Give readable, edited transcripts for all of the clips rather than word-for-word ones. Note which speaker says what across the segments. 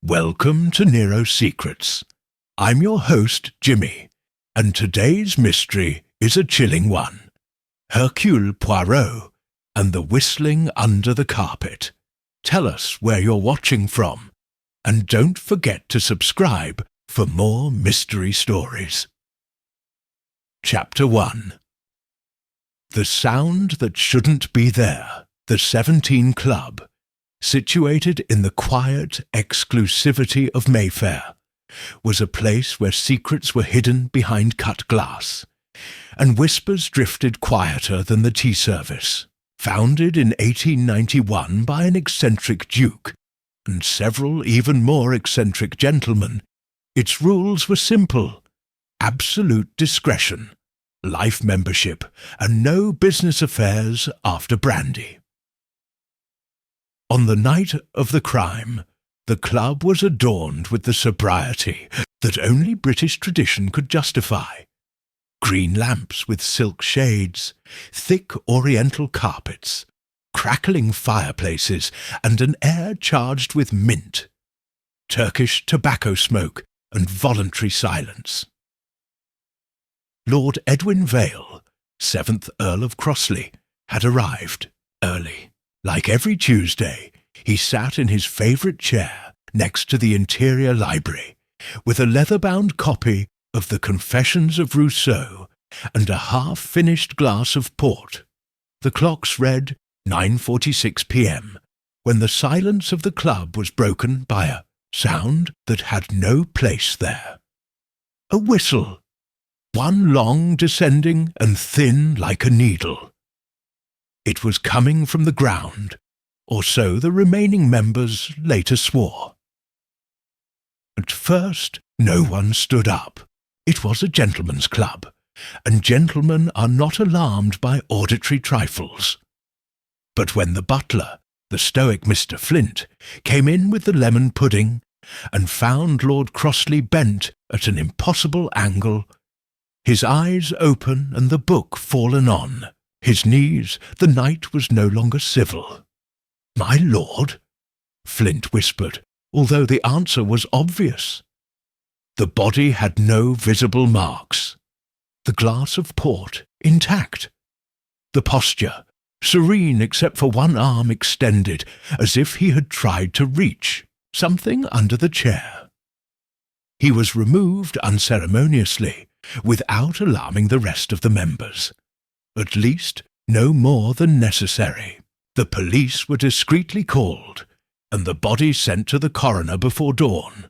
Speaker 1: Welcome to Nero Secrets. I'm your host, Jimmy, and today's mystery is a chilling one. Hercule Poirot and the whistling under the carpet. Tell us where you're watching from, and don't forget to subscribe for more mystery stories. Chapter 1. The Sound That Shouldn't Be There, the 17 Club, situated in the quiet exclusivity of Mayfair, was a place where secrets were hidden behind cut glass, and whispers drifted quieter than the tea service. Founded in 1891 by an eccentric duke and several even more eccentric gentlemen, its rules were simple: absolute discretion, life membership, and no business affairs after brandy. On the night of the crime, the club was adorned with the sobriety that only British tradition could justify. Green lamps with silk shades, thick oriental carpets, crackling fireplaces, and an air charged with mint, Turkish tobacco smoke, and voluntary silence. Lord Edwin Vale, 7th Earl of Crossley, had arrived early. Like every Tuesday, he sat in his favourite chair next to the interior library, with a leather-bound copy of the Confessions of Rousseau and a half-finished glass of port. The clocks read 9:46 p.m. when the silence of the club was broken by a sound that had no place there. A whistle, one long, descending, and thin like a needle. It was coming from the ground, or so the remaining members later swore. At first, no one stood up. It was a gentleman's club, and gentlemen are not alarmed by auditory trifles. But when the butler, the stoic Mr. Flint, came in with the lemon pudding and found Lord Crossley bent at an impossible angle, his eyes open and the book fallen on, his knees, the knight was no longer civil. "My lord?" Flint whispered, although the answer was obvious. The body had no visible marks. The glass of port intact. The posture serene except for one arm extended, as if he had tried to reach something under the chair. He was removed unceremoniously, without alarming the rest of the members. At least, no more than necessary. The police were discreetly called, and the body sent to the coroner before dawn.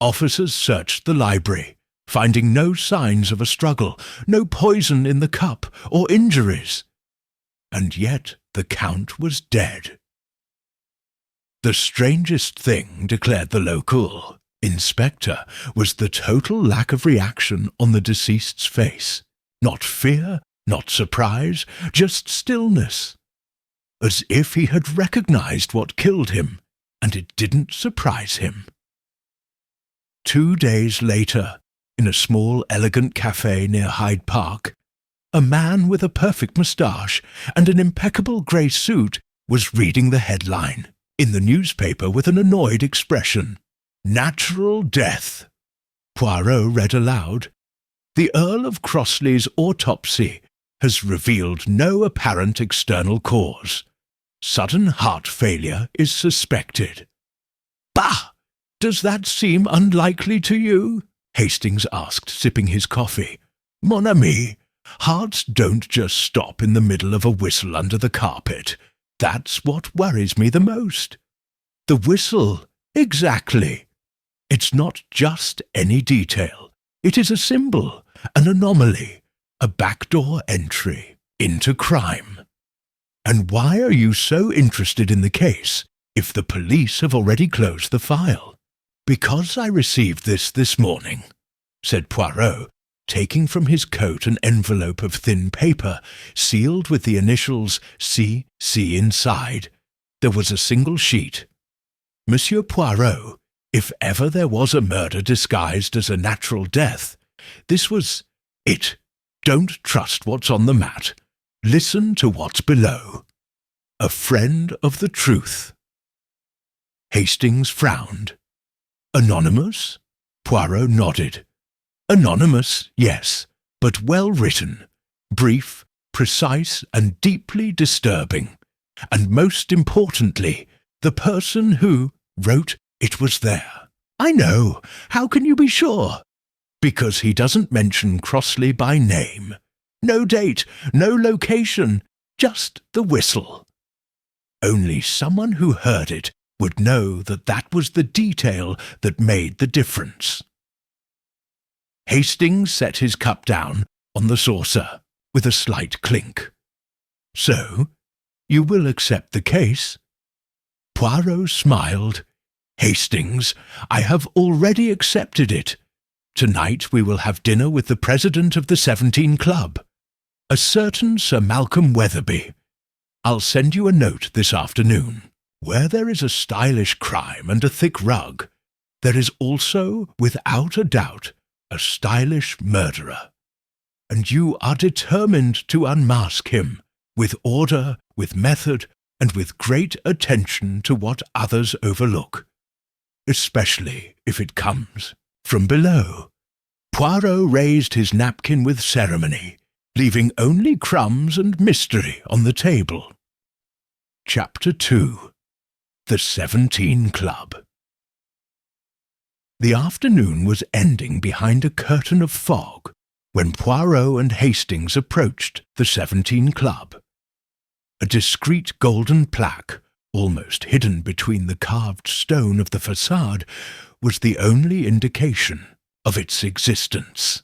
Speaker 1: Officers searched the library, finding no signs of a struggle, no poison in the cup, or injuries. And yet the Count was dead. The strangest thing, declared the local inspector, was the total lack of reaction on the deceased's face. Not fear, not surprise, just stillness. As if he had recognized what killed him, and it didn't surprise him. 2 days later, in a small, elegant cafe near Hyde Park, a man with a perfect moustache and an impeccable grey suit was reading the headline in the newspaper with an annoyed expression. "Natural death." Poirot read aloud, "The Earl of Crossley's autopsy has revealed no apparent external cause. Sudden heart failure is suspected." "Bah! Does that seem unlikely to you?" Hastings asked, sipping his coffee. "Mon ami, hearts don't just stop in the middle of a whistle under the carpet. That's what worries me the most." "The whistle, exactly. It's not just any detail. It is a symbol, an anomaly, a backdoor entry into crime. And why are you so interested in the case if the police have already closed the file?" "Because I received this morning," said Poirot, taking from his coat an envelope of thin paper, sealed with the initials C.C. inside. There was a single sheet. "Monsieur Poirot, if ever there was a murder disguised as a natural death, this was it. Don't trust what's on the mat. Listen to what's below. A friend of the truth." Hastings frowned. Anonymous? Poirot nodded. Anonymous, yes, but well written, brief, precise, and deeply disturbing. And most importantly, the person who wrote it was there. I know. How can you be sure? Because he doesn't mention Crossley by name. No date, no location, just the whistle. Only someone who heard it would know that that was the detail that made the difference. Hastings set his cup down on the saucer with a slight clink. So, you will accept the case? Poirot smiled. Hastings, I have already accepted it. Tonight we will have dinner with the president of the 17 Club, a certain Sir Malcolm Weatherby. I'll send you a note this afternoon. Where there is a stylish crime and a thick rug, there is also, without a doubt, a stylish murderer. And you are determined to unmask him, with order, with method, and with great attention to what others overlook, especially if it comes from below. Poirot raised his napkin with ceremony, leaving only crumbs and mystery on the table. Chapter 2. The 17 Club. The afternoon was ending behind a curtain of fog when Poirot and Hastings approached the 17 Club. A discreet golden plaque, almost hidden between the carved stone of the façade, was the only indication of its existence.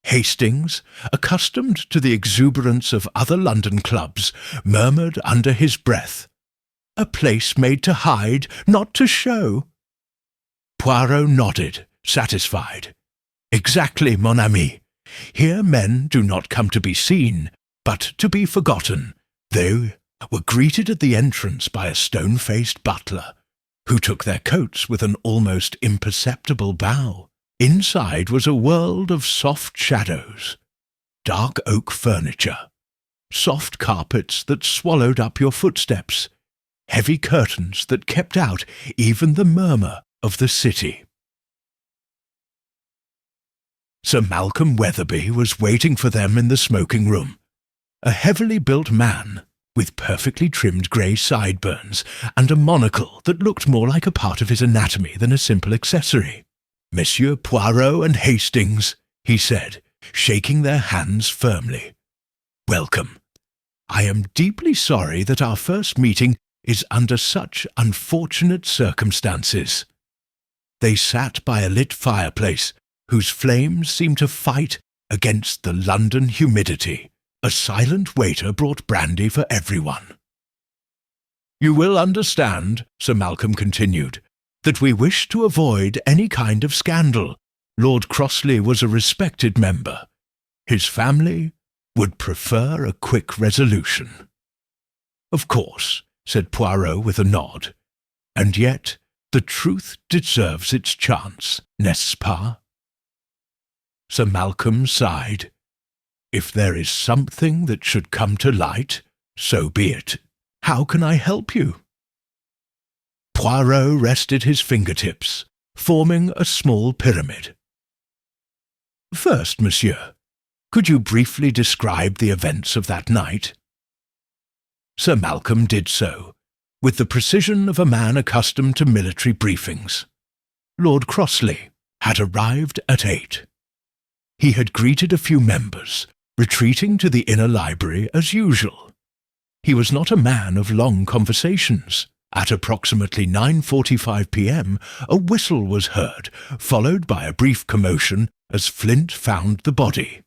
Speaker 1: Hastings, accustomed to the exuberance of other London clubs, murmured under his breath, "A place made to hide, not to show." Poirot nodded, satisfied. "Exactly, mon ami. Here men do not come to be seen, but to be forgotten." They were greeted at the entrance by a stone-faced butler, who took their coats with an almost imperceptible bow. Inside was a world of soft shadows, dark oak furniture, soft carpets that swallowed up your footsteps, heavy curtains that kept out even the murmur of the city. Sir Malcolm Weatherby was waiting for them in the smoking room, a heavily built man with perfectly trimmed grey sideburns and a monocle that looked more like a part of his anatomy than a simple accessory. "Monsieur Poirot and Hastings," he said, shaking their hands firmly. "Welcome. I am deeply sorry that our first meeting is under such unfortunate circumstances." They sat by a lit fireplace, whose flames seemed to fight against the London humidity. A silent waiter brought brandy for everyone. "You will understand," Sir Malcolm continued, "that we wish to avoid any kind of scandal. Lord Crossley was a respected member. His family would prefer a quick resolution." "Of course," said Poirot with a nod. "And yet the truth deserves its chance, n'est-ce pas?" Sir Malcolm sighed. "If there is something that should come to light, so be it. How can I help you?" Poirot rested his fingertips, forming a small pyramid. "First, monsieur, could you briefly describe the events of that night?" Sir Malcolm did so, with the precision of a man accustomed to military briefings. Lord Crossley had arrived at 8. He had greeted a few members, retreating to the inner library as usual. He was not a man of long conversations. At approximately 9:45 p.m, a whistle was heard, followed by a brief commotion as Flint found the body.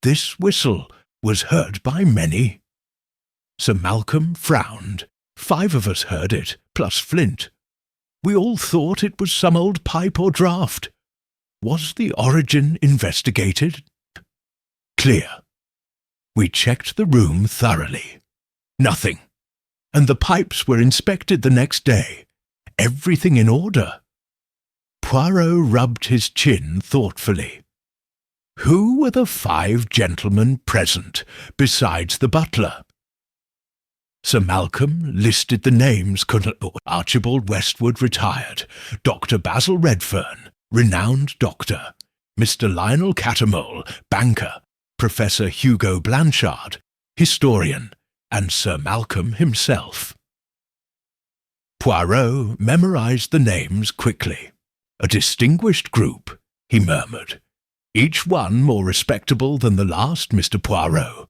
Speaker 1: This whistle was heard by many. Sir Malcolm frowned. 5 of us heard it, plus Flint. We all thought it was some old pipe or draught. Was the origin investigated? Clear. We checked the room thoroughly. Nothing. And the pipes were inspected the next day. Everything in order. Poirot rubbed his chin thoughtfully. Who were the 5 gentlemen present, besides the butler? Sir Malcolm listed the names. Archibald Westwood, retired. Dr. Basil Redfern, renowned doctor. Mr. Lionel Catamole, banker. Professor Hugo Blanchard, historian, and Sir Malcolm himself. Poirot memorized the names quickly. A distinguished group, he murmured. Each one more respectable than the last, Mr. Poirot.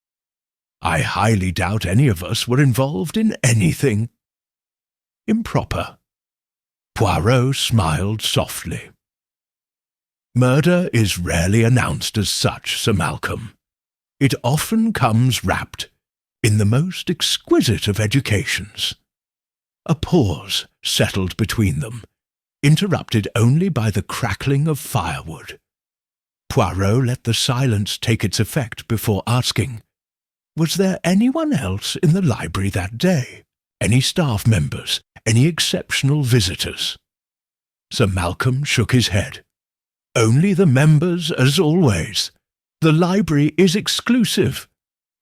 Speaker 1: I highly doubt any of us were involved in anything improper. Poirot smiled softly. Murder is rarely announced as such, Sir Malcolm. It often comes wrapped in the most exquisite of educations. A pause settled between them, interrupted only by the crackling of firewood. Poirot let the silence take its effect before asking, was there anyone else in the library that day? Any staff members? Any exceptional visitors? Sir Malcolm shook his head. Only the members, as always. The library is exclusive.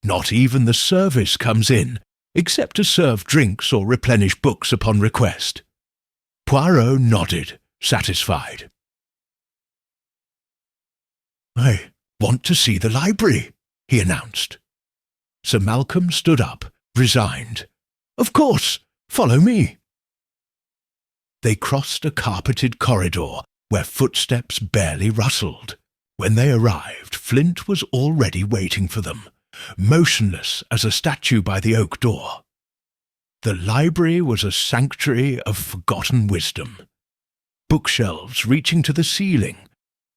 Speaker 1: Not even the service comes in, except to serve drinks or replenish books upon request. Poirot nodded, satisfied. I want to see the library, he announced. Sir Malcolm stood up, resigned. Of course, follow me. They crossed a carpeted corridor where footsteps barely rustled. When they arrived, Flint was already waiting for them, motionless as a statue by the oak door. The library was a sanctuary of forgotten wisdom. Bookshelves reaching to the ceiling,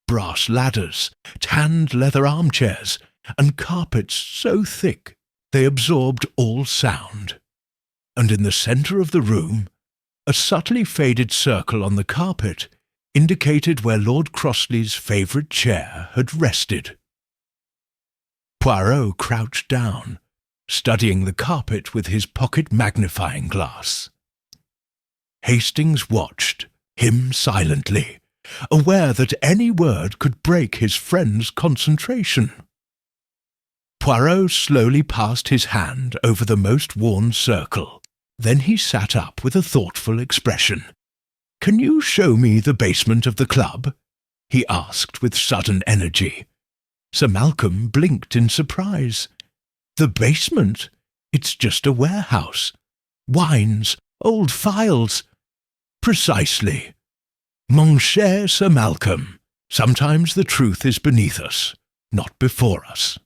Speaker 1: brass ladders, tanned leather armchairs, and carpets so thick they absorbed all sound. And in the centre of the room, a subtly faded circle on the carpet indicated where Lord Crossley's favourite chair had rested. Poirot crouched down, studying the carpet with his pocket magnifying glass. Hastings watched him silently, aware that any word could break his friend's concentration. Poirot slowly passed his hand over the most worn circle. Then he sat up with a thoughtful expression. "Can you show me the basement of the club?" he asked with sudden energy. Sir Malcolm blinked in surprise. "The basement? It's just a warehouse. Wines, old files." "Precisely. Mon cher Sir Malcolm, sometimes the truth is beneath us, not before us."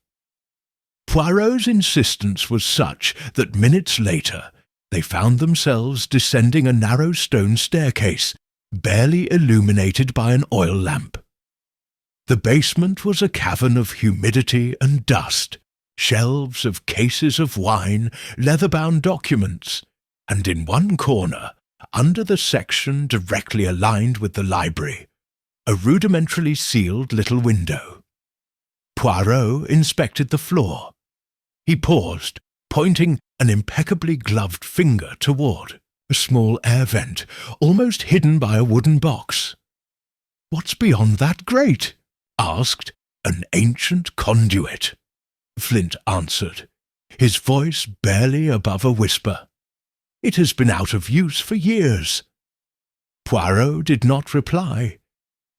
Speaker 1: Poirot's insistence was such that minutes later they found themselves descending a narrow stone staircase, barely illuminated by an oil lamp. The basement was a cavern of humidity and dust, shelves of cases of wine, leather-bound documents, and in one corner, under the section directly aligned with the library, a rudimentarily sealed little window. Poirot inspected the floor. He paused, pointing an impeccably gloved finger toward a small air vent, almost hidden by a wooden box. "What's beyond that grate?" asked. "An ancient conduit," Flint answered, his voice barely above a whisper. "It has been out of use for years." Poirot did not reply.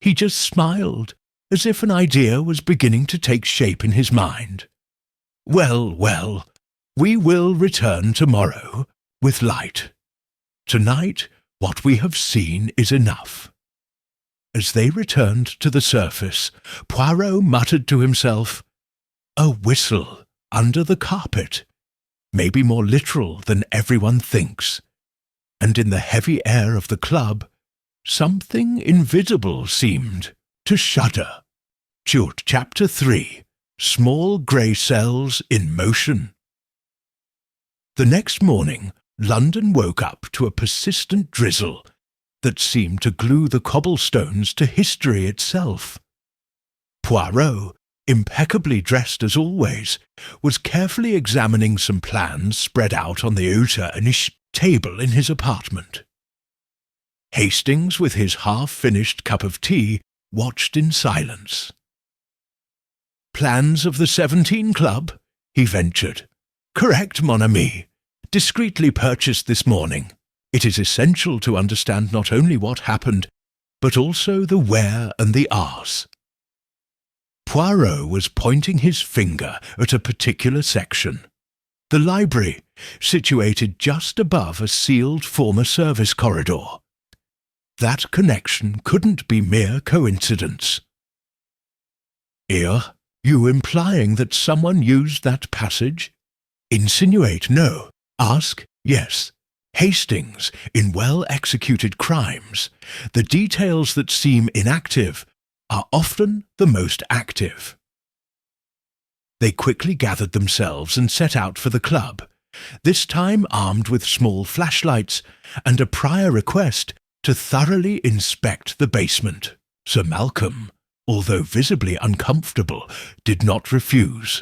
Speaker 1: He just smiled, as if an idea was beginning to take shape in his mind. "Well, well, we will return tomorrow with light. Tonight, what we have seen is enough." As they returned to the surface, Poirot muttered to himself, "A whistle under the carpet, maybe more literal than everyone thinks. And in the heavy air of the club, something invisible seemed to shudder." Chapter 3. Small grey cells in motion. The next morning, London woke up to a persistent drizzle that seemed to glue the cobblestones to history itself. Poirot, impeccably dressed as always, was carefully examining some plans spread out on the outer table in his apartment. Hastings, with his half-finished cup of tea, watched in silence. "Plans of the 17 Club?" he ventured. "Correct, mon ami. discreetly purchased this morning. It is essential to understand not only what happened, but also the where and the ours." Poirot was pointing his finger at a particular section. The library, situated just above a sealed former service corridor. That connection couldn't be mere coincidence. "Are you implying that someone used that passage?" "Insinuate, no. Ask, yes. Hastings, in well-executed crimes, the details that seem inactive are often the most active." They quickly gathered themselves and set out for the club, this time armed with small flashlights and a prior request to thoroughly inspect the basement. Sir Malcolm, although visibly uncomfortable, did not refuse.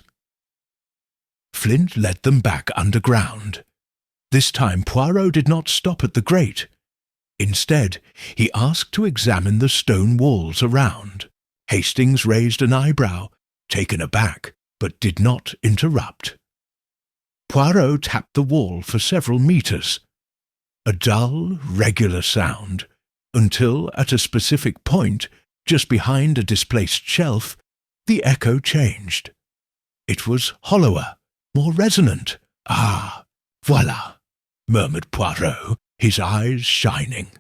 Speaker 1: Flint led them back underground. This time Poirot did not stop at the grate. Instead, he asked to examine the stone walls around. Hastings raised an eyebrow, taken aback, but did not interrupt. Poirot tapped the wall for several meters. A dull, regular sound, until at a specific point, just behind a displaced shelf, the echo changed. It was hollower, more resonant. "Ah, voilà," murmured Poirot, his eyes shining.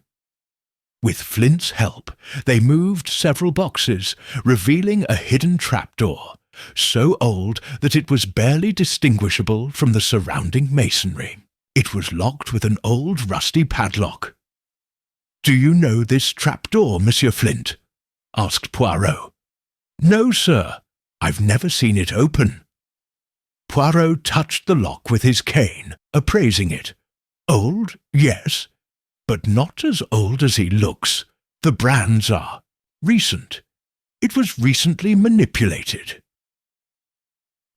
Speaker 1: With Flint's help, they moved several boxes, revealing a hidden trapdoor, so old that it was barely distinguishable from the surrounding masonry. It was locked with an old rusty padlock. "Do you know this trapdoor, Monsieur Flint?" asked Poirot. "No, sir. I've never seen it open." Poirot touched the lock with his cane, appraising it. "Old, yes, but not as old as he looks. The brands are recent. It was recently manipulated."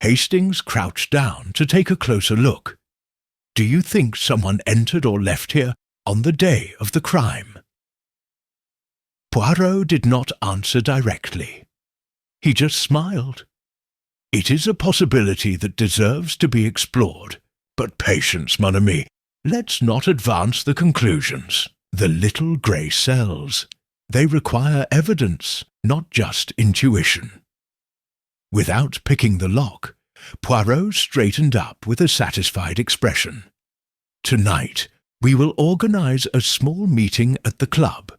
Speaker 1: Hastings crouched down to take a closer look. "Do you think someone entered or left here on the day of the crime?" Poirot did not answer directly. He just smiled. "It is a possibility that deserves to be explored, but patience, mon ami. Let's not advance the conclusions. The little grey cells. They require evidence, not just intuition." Without picking the lock, Poirot straightened up with a satisfied expression. "Tonight, we will organize a small meeting at the club,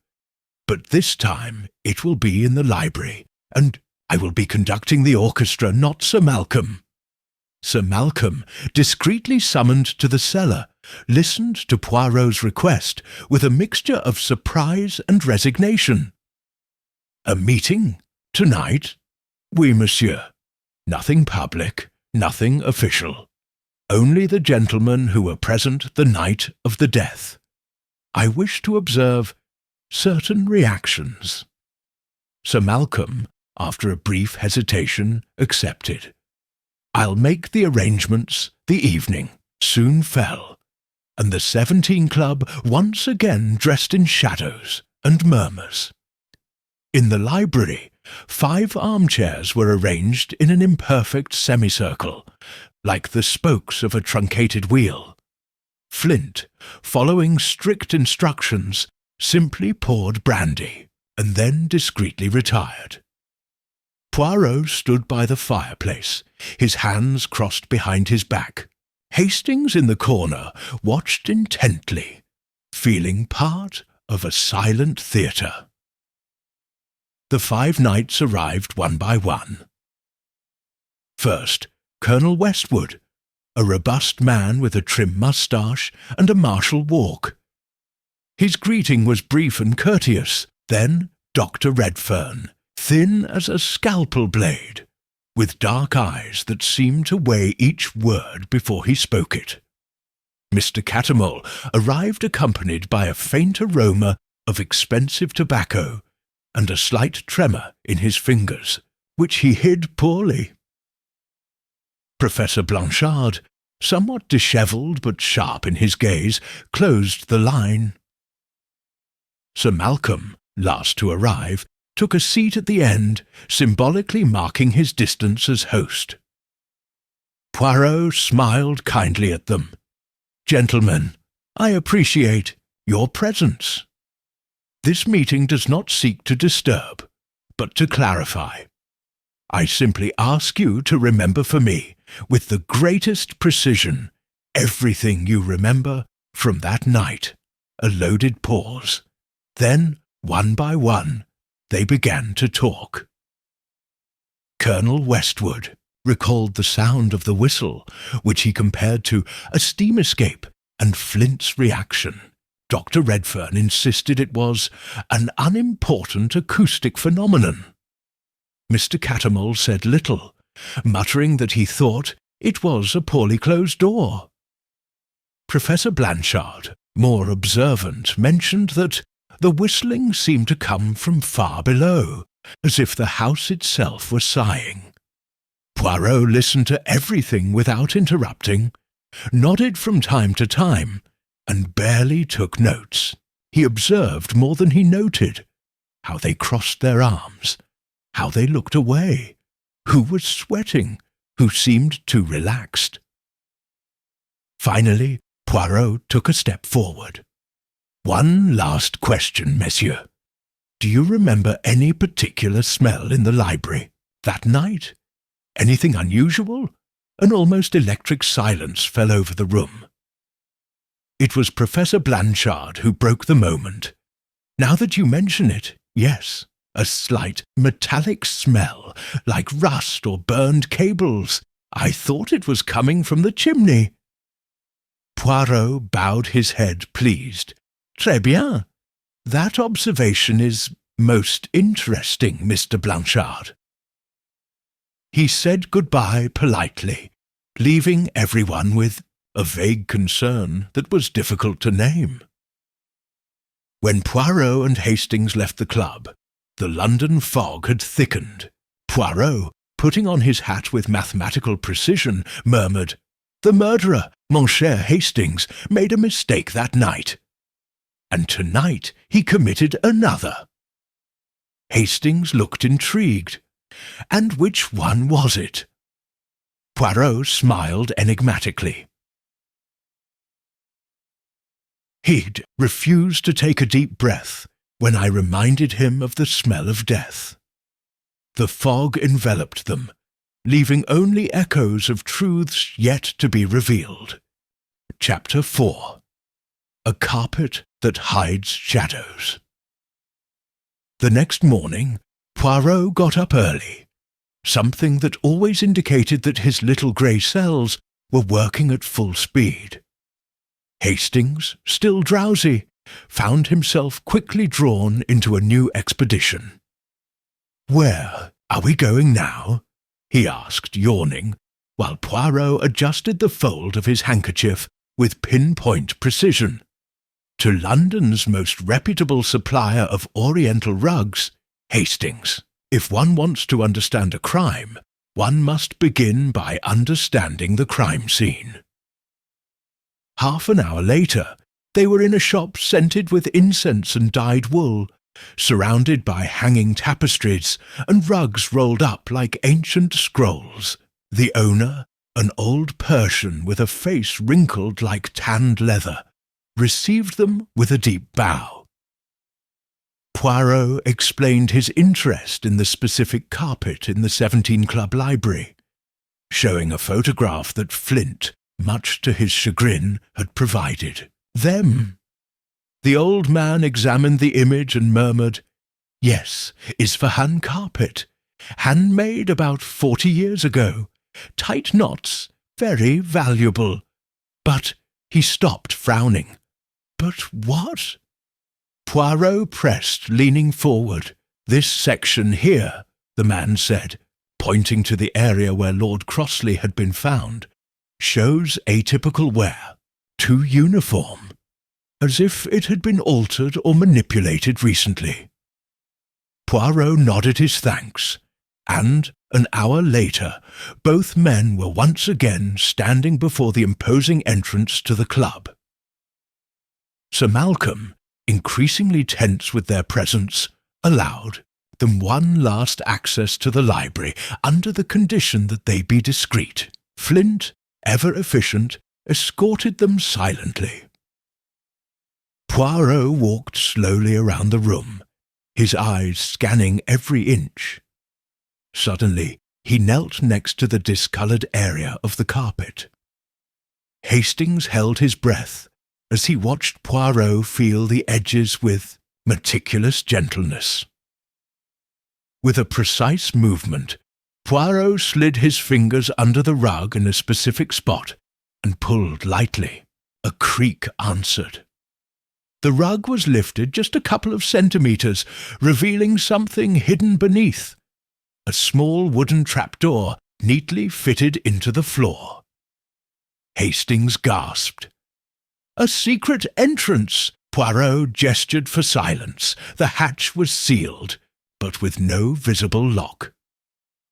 Speaker 1: but this time it will be in the library, and I will be conducting the orchestra, not Sir Malcolm." Sir Malcolm, discreetly summoned to the cellar, listened to Poirot's request with a mixture of surprise and resignation. "A meeting? Tonight?" "Oui, monsieur. Nothing public, nothing official. Only the gentlemen who were present the night of the death. I wish to observe certain reactions." Sir Malcolm, after a brief hesitation, accepted. "I'll make the arrangements." The evening soon fell, and the 17 Club once again dressed in shadows and murmurs. In the library, 5 armchairs were arranged in an imperfect semicircle, like the spokes of a truncated wheel. Flint, following strict instructions, simply poured brandy, and then discreetly retired. Poirot stood by the fireplace, his hands crossed behind his back. Hastings in the corner watched intently, feeling part of a silent theatre. The 5 knights arrived one by one. First, Colonel Westwood, a robust man with a trim moustache and a martial walk. His greeting was brief and courteous. Then Dr. Redfern, thin as a scalpel blade, with dark eyes that seemed to weigh each word before he spoke it. Mr. Catamole arrived accompanied by a faint aroma of expensive tobacco and a slight tremor in his fingers, which he hid poorly. Professor Blanchard, somewhat dishevelled but sharp in his gaze, closed the line. Sir Malcolm, last to arrive, took a seat at the end, symbolically marking his distance as host. Poirot smiled kindly at them. Gentlemen, I appreciate your presence. This meeting does not seek to disturb, but to clarify. I simply ask you to remember for me, with the greatest precision, everything you remember from that night. A loaded pause. Then, one by one, they began to talk. Colonel Westwood recalled the sound of the whistle, which he compared to a steam escape and Flint's reaction. Dr. Redfern insisted it was an unimportant acoustic phenomenon. Mr. Cattermole said little, muttering that he thought it was a poorly closed door. Professor Blanchard, more observant, mentioned that the whistling seemed to come from far below, as if the house itself were sighing. Poirot listened to everything without interrupting, nodded from time to time, and barely took notes. He observed more than he noted, how they crossed their arms, how they looked away, who was sweating, who seemed too relaxed. Finally, Poirot took a step forward. One last question, monsieur. Do you remember any particular smell in the library that night? Anything unusual? An almost electric silence fell over the room. It was Professor Blanchard who broke the moment. Now that you mention it, yes, a slight metallic smell, like rust or burned cables. I thought it was coming from the chimney. Poirot bowed his head, pleased. Très bien. That observation is most interesting, Mr. Blanchard. He said goodbye politely, leaving everyone with a vague concern that was difficult to name. When Poirot and Hastings left the club, the London fog had thickened. Poirot, putting on his hat with mathematical precision, murmured, "The murderer, mon cher Hastings, made a mistake that night. And tonight he committed another." Hastings looked intrigued. And which one was it? Poirot smiled enigmatically. He'd refused to take a deep breath when I reminded him of the smell of death. The fog enveloped them, leaving only echoes of truths yet to be revealed. Chapter 4. A Carpet That Hides Shadows. The next morning, Poirot got up early, something that always indicated that his little grey cells were working at full speed. Hastings, still drowsy, found himself quickly drawn into a new expedition. "Where are we going now?" he asked, yawning, while Poirot adjusted the fold of his handkerchief with pinpoint precision. "To London's most reputable supplier of Oriental rugs, Hastings. If one wants to understand a crime, one must begin by understanding the crime scene." Half an hour later, they were in a shop scented with incense and dyed wool, surrounded by hanging tapestries and rugs rolled up like ancient scrolls. The owner, an old Persian with a face wrinkled like tanned leather, received them with a deep bow. Poirot explained his interest in the specific carpet in the 17 Club library, showing a photograph that Flint, much to his chagrin, had provided. Them. The old man examined the image and murmured, "Yes, Isfahan carpet, handmade about 40 years ago. Tight knots, very valuable." But he stopped, frowning. "But what?" Poirot pressed, leaning forward. "This section here," the man said, pointing to the area where Lord Crossley had been found, "shows atypical wear, too uniform, as if it had been altered or manipulated recently." Poirot nodded his thanks, and, an hour later, both men were once again standing before the imposing entrance to the club. Sir Malcolm, increasingly tense with their presence, allowed them one last access to the library under the condition that they be discreet. Flint, ever efficient, escorted them silently. Poirot walked slowly around the room, his eyes scanning every inch. Suddenly, he knelt next to the discoloured area of the carpet. Hastings held his breath as he watched Poirot feel the edges with meticulous gentleness. With a precise movement, Poirot slid his fingers under the rug in a specific spot and pulled lightly. A creak answered. The rug was lifted just a couple of centimetres, revealing something hidden beneath. A small wooden trapdoor neatly fitted into the floor. Hastings gasped. A secret entrance! Poirot gestured for silence. The hatch was sealed, but with no visible lock.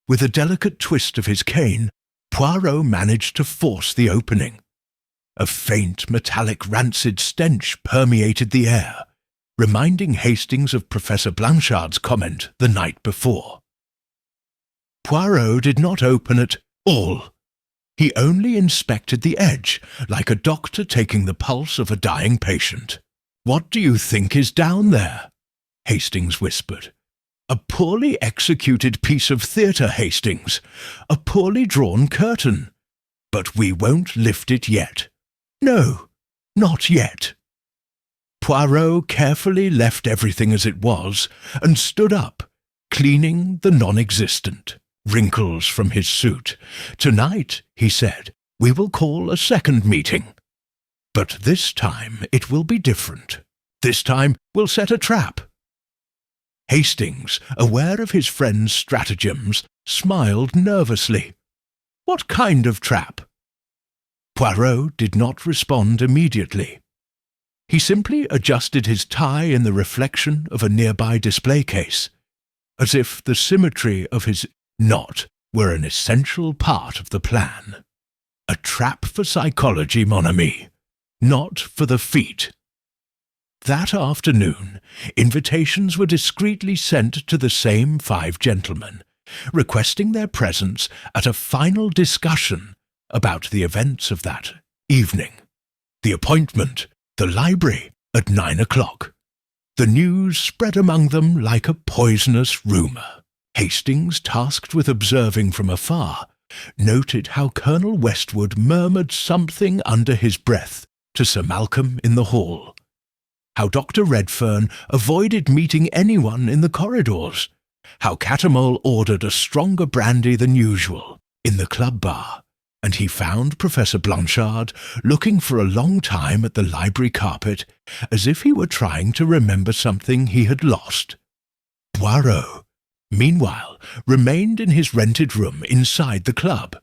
Speaker 1: With a delicate twist of his cane, Poirot managed to force the opening. A faint, metallic, rancid stench permeated the air, reminding Hastings of Professor Blanchard's comment the night before. Poirot did not open at all. He only inspected the edge, like a doctor taking the pulse of a dying patient. "What do you think is down there?" Hastings whispered. "A poorly executed piece of theatre, Hastings. A poorly drawn curtain. But we won't lift it yet. No, not yet." Poirot carefully left everything as it was and stood up, cleaning the non-existent wrinkles from his suit. "Tonight," he said, "we will call a second meeting. But this time it will be different. This time we'll set a trap." Hastings, aware of his friend's stratagems, smiled nervously. "What kind of trap?" Poirot did not respond immediately. He simply adjusted his tie in the reflection of a nearby display case, as if the symmetry of his knot were an essential part of the plan. A trap for psychology, mon ami, not for the feet. That afternoon, invitations were discreetly sent to the same 5 gentlemen, requesting their presence at a final discussion about the events of that evening. The appointment, the library, at 9 o'clock. The news spread among them like a poisonous rumour. Hastings, tasked with observing from afar, noted how Colonel Westwood murmured something under his breath to Sir Malcolm in the hall, how Dr. Redfern avoided meeting anyone in the corridors, how Catamol ordered a stronger brandy than usual in the club bar, and he found Professor Blanchard looking for a long time at the library carpet as if he were trying to remember something he had lost. Poirot, meanwhile, remained in his rented room inside the club,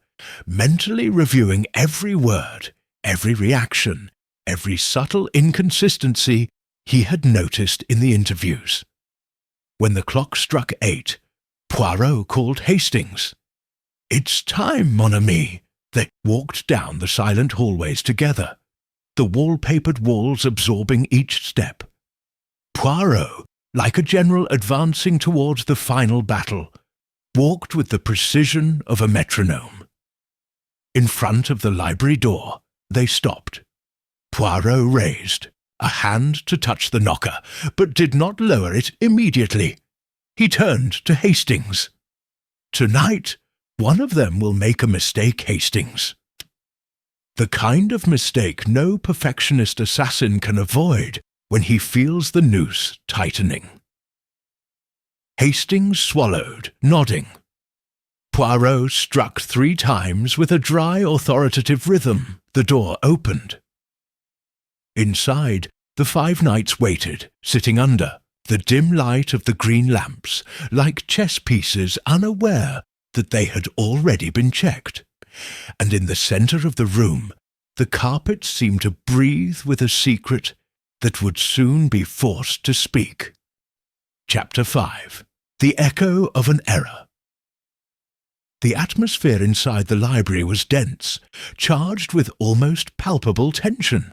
Speaker 1: mentally reviewing every word, every reaction, every subtle inconsistency he had noticed in the interviews. When the clock struck 8, Poirot called Hastings. "It's time, mon ami." They walked down the silent hallways together, the wallpapered walls absorbing each step. Poirot, like a general advancing towards the final battle, walked with the precision of a metronome. In front of the library door, they stopped. Poirot raised a hand to touch the knocker, but did not lower it immediately. He turned to Hastings. "Tonight, one of them will make a mistake, Hastings. The kind of mistake no perfectionist assassin can avoid when he feels the noose tightening." Hastings swallowed, nodding. Poirot struck 3 times with a dry, authoritative rhythm. The door opened. Inside, the 5 knights waited, sitting under the dim light of the green lamps, like chess pieces unaware that they had already been checked. And in the centre of the room, the carpet seemed to breathe with a secret that would soon be forced to speak. Chapter 5. The Echo of an Error. The atmosphere inside the library was dense, charged with almost palpable tension.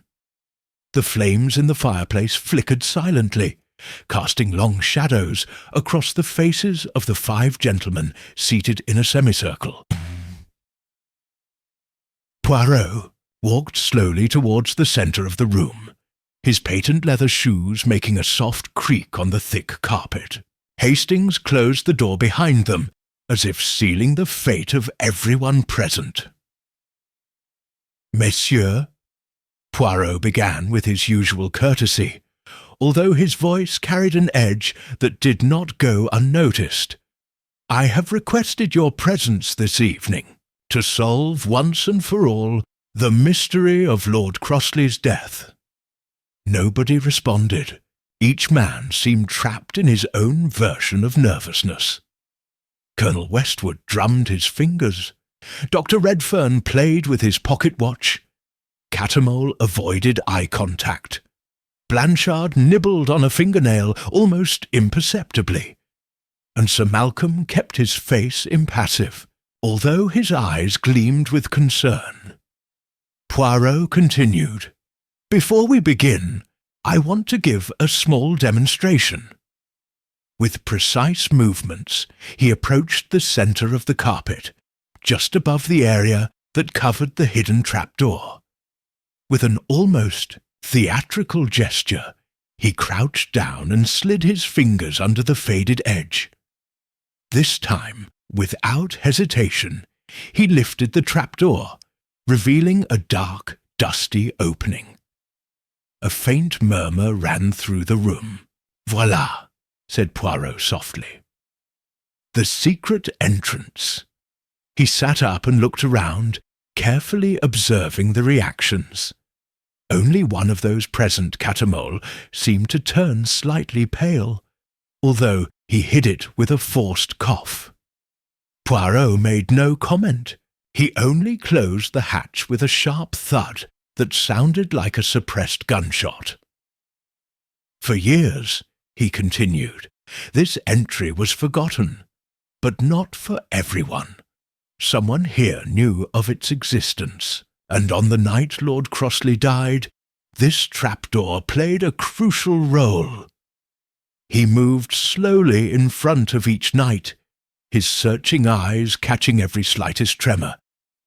Speaker 1: The flames in the fireplace flickered silently, casting long shadows across the faces of the 5 gentlemen seated in a semicircle. Poirot, walked slowly towards the centre of the room, his patent leather shoes making a soft creak on the thick carpet. Hastings closed the door behind them, as if sealing the fate of everyone present. "Messieurs," Poirot began with his usual courtesy, although his voice carried an edge that did not go unnoticed. "I have requested your presence this evening to solve once and for all the mystery of Lord Crossley's death." Nobody responded. Each man seemed trapped in his own version of nervousness. Colonel Westwood drummed his fingers. Dr. Redfern played with his pocket watch. Catamole avoided eye contact. Blanchard nibbled on a fingernail almost imperceptibly, and Sir Malcolm kept his face impassive, although his eyes gleamed with concern. Poirot continued, "Before we begin, I want to give a small demonstration." With precise movements, he approached the centre of the carpet, just above the area that covered the hidden trapdoor. With an almost theatrical gesture, he crouched down and slid his fingers under the faded edge. This time, without hesitation, he lifted the trapdoor, revealing a dark, dusty opening. A faint murmur ran through the room. "Voilà," said Poirot softly. "The secret entrance." He sat up and looked around, carefully observing the reactions. Only one of those present, Catamole, seemed to turn slightly pale, although he hid it with a forced cough. Poirot made no comment. He only closed the hatch with a sharp thud that sounded like a suppressed gunshot. "For years," he continued, "this entry was forgotten, but not for everyone. Someone here knew of its existence, and on the night Lord Crossley died, this trapdoor played a crucial role. He moved slowly in front of each night, his searching eyes catching every slightest tremor,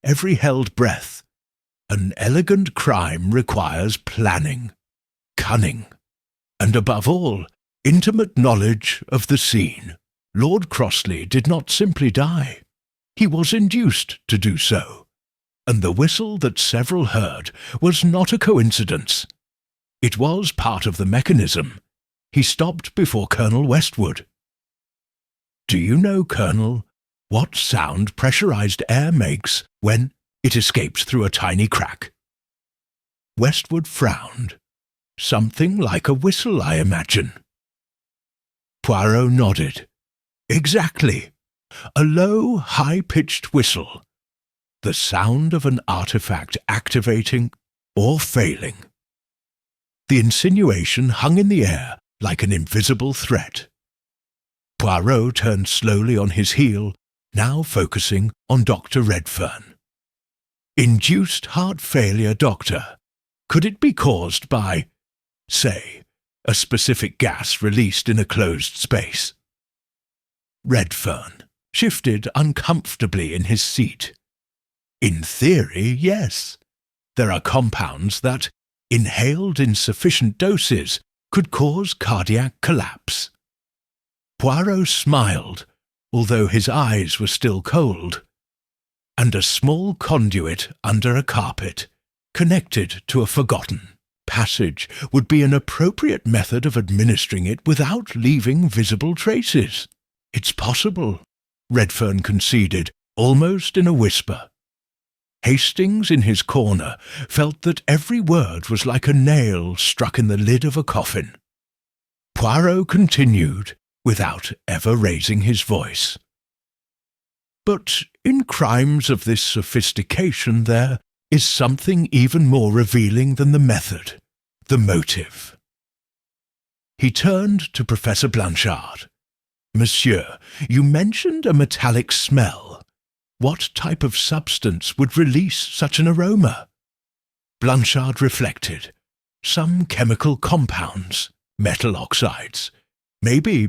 Speaker 1: every held breath. An elegant crime requires planning, cunning, and above all, intimate knowledge of the scene. Lord Crossley did not simply die. He was induced to do so, and the whistle that several heard was not a coincidence. It was part of the mechanism. He stopped before Colonel Westwood. "Do you know, Colonel, what sound pressurized air makes when it escapes through a tiny crack?" Westwood frowned. "Something like a whistle, I imagine." Poirot nodded. "Exactly. A low, high-pitched whistle. The sound of an artifact activating or failing." The insinuation hung in the air like an invisible threat. Poirot turned slowly on his heel, now focusing on Dr. Redfern. "Induced heart failure, Doctor. Could it be caused by, say, a specific gas released in a closed space?" Redfern shifted uncomfortably in his seat. "In theory, yes. There are compounds that, inhaled in sufficient doses, could cause cardiac collapse." Poirot smiled, although his eyes were still cold. "And a small conduit under a carpet, connected to a forgotten passage, would be an appropriate method of administering it without leaving visible traces." "It's possible," Redfern conceded, almost in a whisper. Hastings, in his corner, felt that every word was like a nail struck in the lid of a coffin. Poirot continued, without ever raising his voice. "But in crimes of this sophistication there is something even more revealing than the method, the motive." He turned to Professor Blanchard. "Monsieur, you mentioned a metallic smell. What type of substance would release such an aroma?" Blanchard reflected. "Some chemical compounds, metal oxides, maybe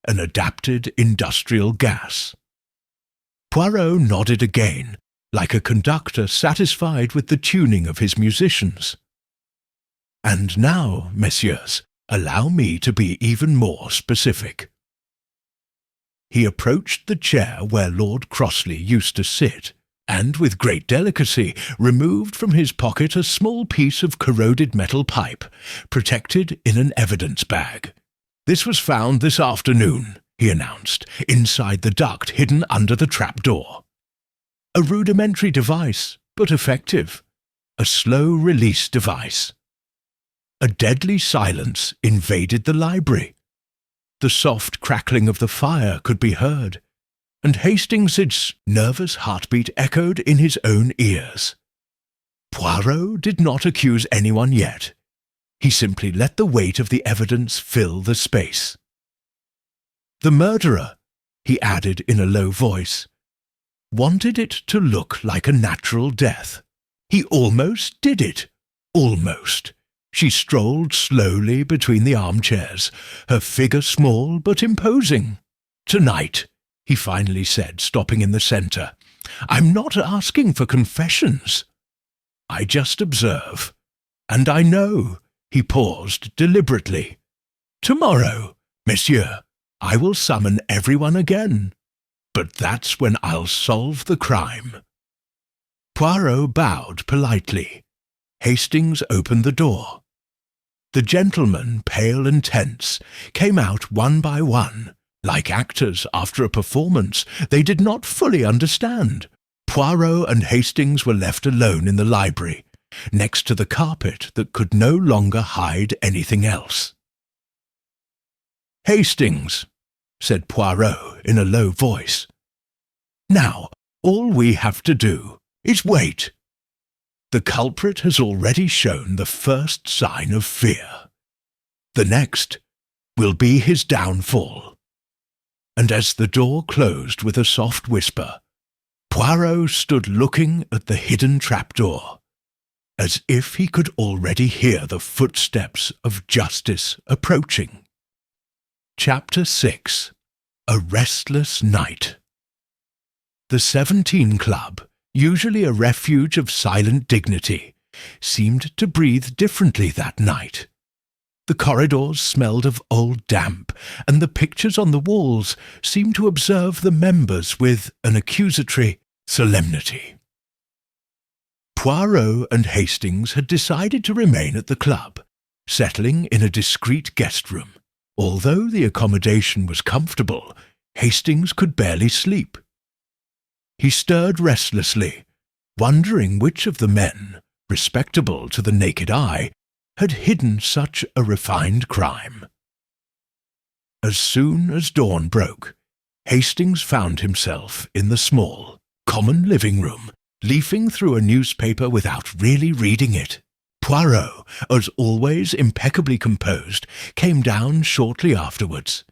Speaker 1: an adapted industrial gas." Poirot nodded again, like a conductor satisfied with the tuning of his musicians. And now, messieurs, allow me to be even more specific. He approached the chair where Lord Crossley used to sit, and with great delicacy removed from his pocket a small piece of corroded metal pipe, protected in an evidence bag. "This was found this afternoon," he announced, "inside the duct hidden under the trapdoor. A rudimentary device, but effective. A slow-release device." A deadly silence invaded the library. The soft crackling of the fire could be heard, and Hastings's nervous heartbeat echoed in his own ears. Poirot did not accuse anyone yet. He simply let the weight of the evidence fill the space. "The murderer," he added in a low voice, "wanted it to look like a natural death. He almost did it. Almost." She strolled slowly between the armchairs, her figure small but imposing. "Tonight," he finally said, stopping in the centre, "I'm not asking for confessions. I just observe. And I know," he paused deliberately. "Tomorrow, monsieur, I will summon everyone again. But that's when I'll solve the crime." Poirot bowed politely. Hastings opened the door. The gentlemen, pale and tense, came out one by one. Like actors after a performance they did not fully understand. Poirot and Hastings were left alone in the library, next to the carpet that could no longer hide anything else. "Hastings," said Poirot in a low voice, "now all we have to do is wait. The culprit has already shown the first sign of fear. The next will be his downfall." And as the door closed with a soft whisper, Poirot stood looking at the hidden trapdoor, as if he could already hear the footsteps of justice approaching. Chapter 6. A Restless Night. The 17 Club, usually a refuge of silent dignity, seemed to breathe differently that night. The corridors smelled of old damp, and the pictures on the walls seemed to observe the members with an accusatory solemnity. Poirot and Hastings had decided to remain at the club, settling in a discreet guest room. Although the accommodation was comfortable, Hastings could barely sleep. He stirred restlessly, wondering which of the men, respectable to the naked eye, had hidden such a refined crime. As soon as dawn broke, Hastings found himself in the small, common living room, leafing through a newspaper without really reading it. Poirot, as always impeccably composed, came down shortly afterwards,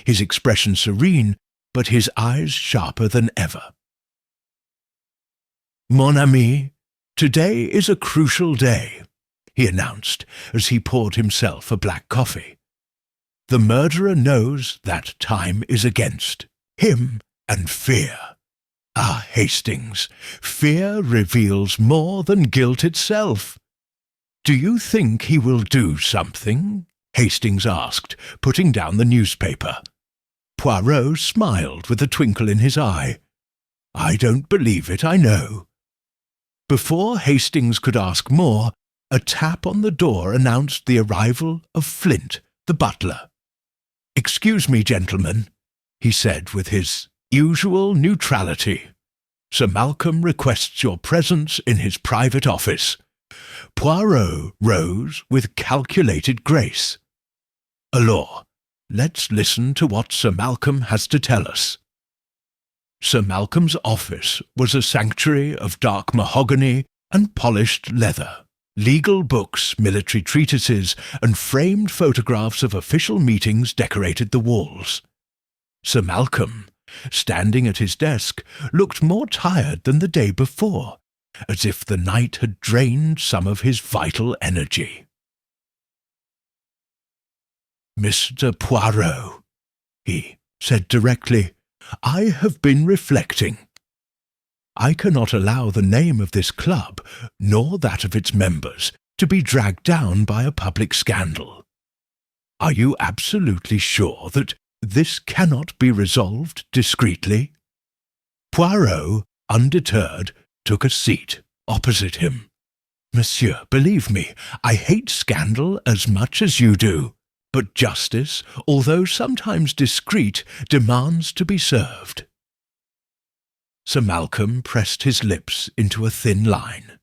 Speaker 1: his expression serene, but his eyes sharper than ever. "Mon ami, today is a crucial day," he announced as he poured himself a black coffee. "The murderer knows that time is against him, and fear. Ah, Hastings, fear reveals more than guilt itself." "Do you think he will do something?" Hastings asked, putting down the newspaper. Poirot smiled with a twinkle in his eye. "I don't believe it, I know." Before Hastings could ask more, a tap on the door announced the arrival of Flint, the butler. "Excuse me, gentlemen," he said with his usual neutrality. "Sir Malcolm requests your presence in his private office." Poirot rose with calculated grace. "Alors, let's listen to what Sir Malcolm has to tell us." Sir Malcolm's office was a sanctuary of dark mahogany and polished leather. Legal books, military treatises, and framed photographs of official meetings decorated the walls. Sir Malcolm, standing at his desk, looked more tired than the day before, as if the night had drained some of his vital energy. "Mr. Poirot," he said directly, "I have been reflecting. I cannot allow the name of this club, nor that of its members, to be dragged down by a public scandal. Are you absolutely sure that this cannot be resolved discreetly?" Poirot, undeterred, took a seat opposite him. "Monsieur, believe me, I hate scandal as much as you do, but justice, although sometimes discreet, demands to be served." Sir Malcolm pressed his lips into a thin line.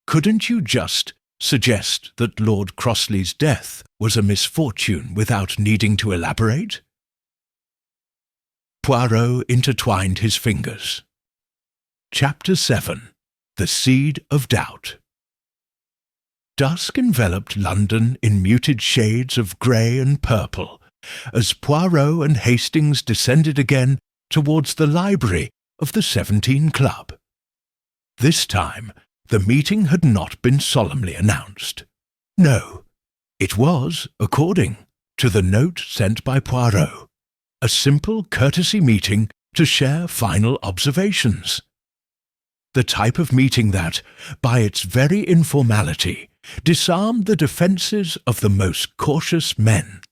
Speaker 1: "Couldn't you just suggest that Lord Crossley's death was a misfortune without needing to elaborate?" Poirot intertwined his fingers. Chapter 7. The Seed of Doubt. Dusk enveloped London in muted shades of grey and purple, as Poirot and Hastings descended again towards the library of the 17 Club. This time, the meeting had not been solemnly announced. No, it was, according to the note sent by Poirot, a simple courtesy meeting to share final observations. The type of meeting that, by its very informality, disarmed the defences of the most cautious men.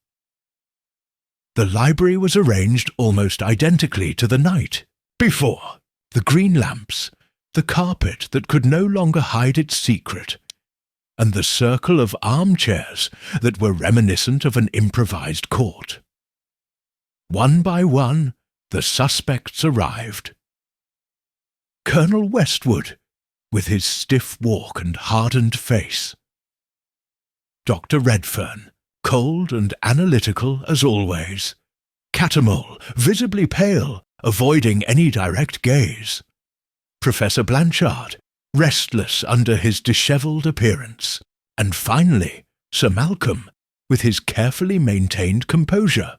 Speaker 1: The library was arranged almost identically to the night before. The green lamps, the carpet that could no longer hide its secret, and the circle of armchairs that were reminiscent of an improvised court. One by one, the suspects arrived. Colonel Westwood, with his stiff walk and hardened face. Dr. Redfern, cold and analytical as always. Catamole, visibly pale, avoiding any direct gaze. Professor Blanchard, restless under his dishevelled appearance. And finally, Sir Malcolm, with his carefully maintained composure.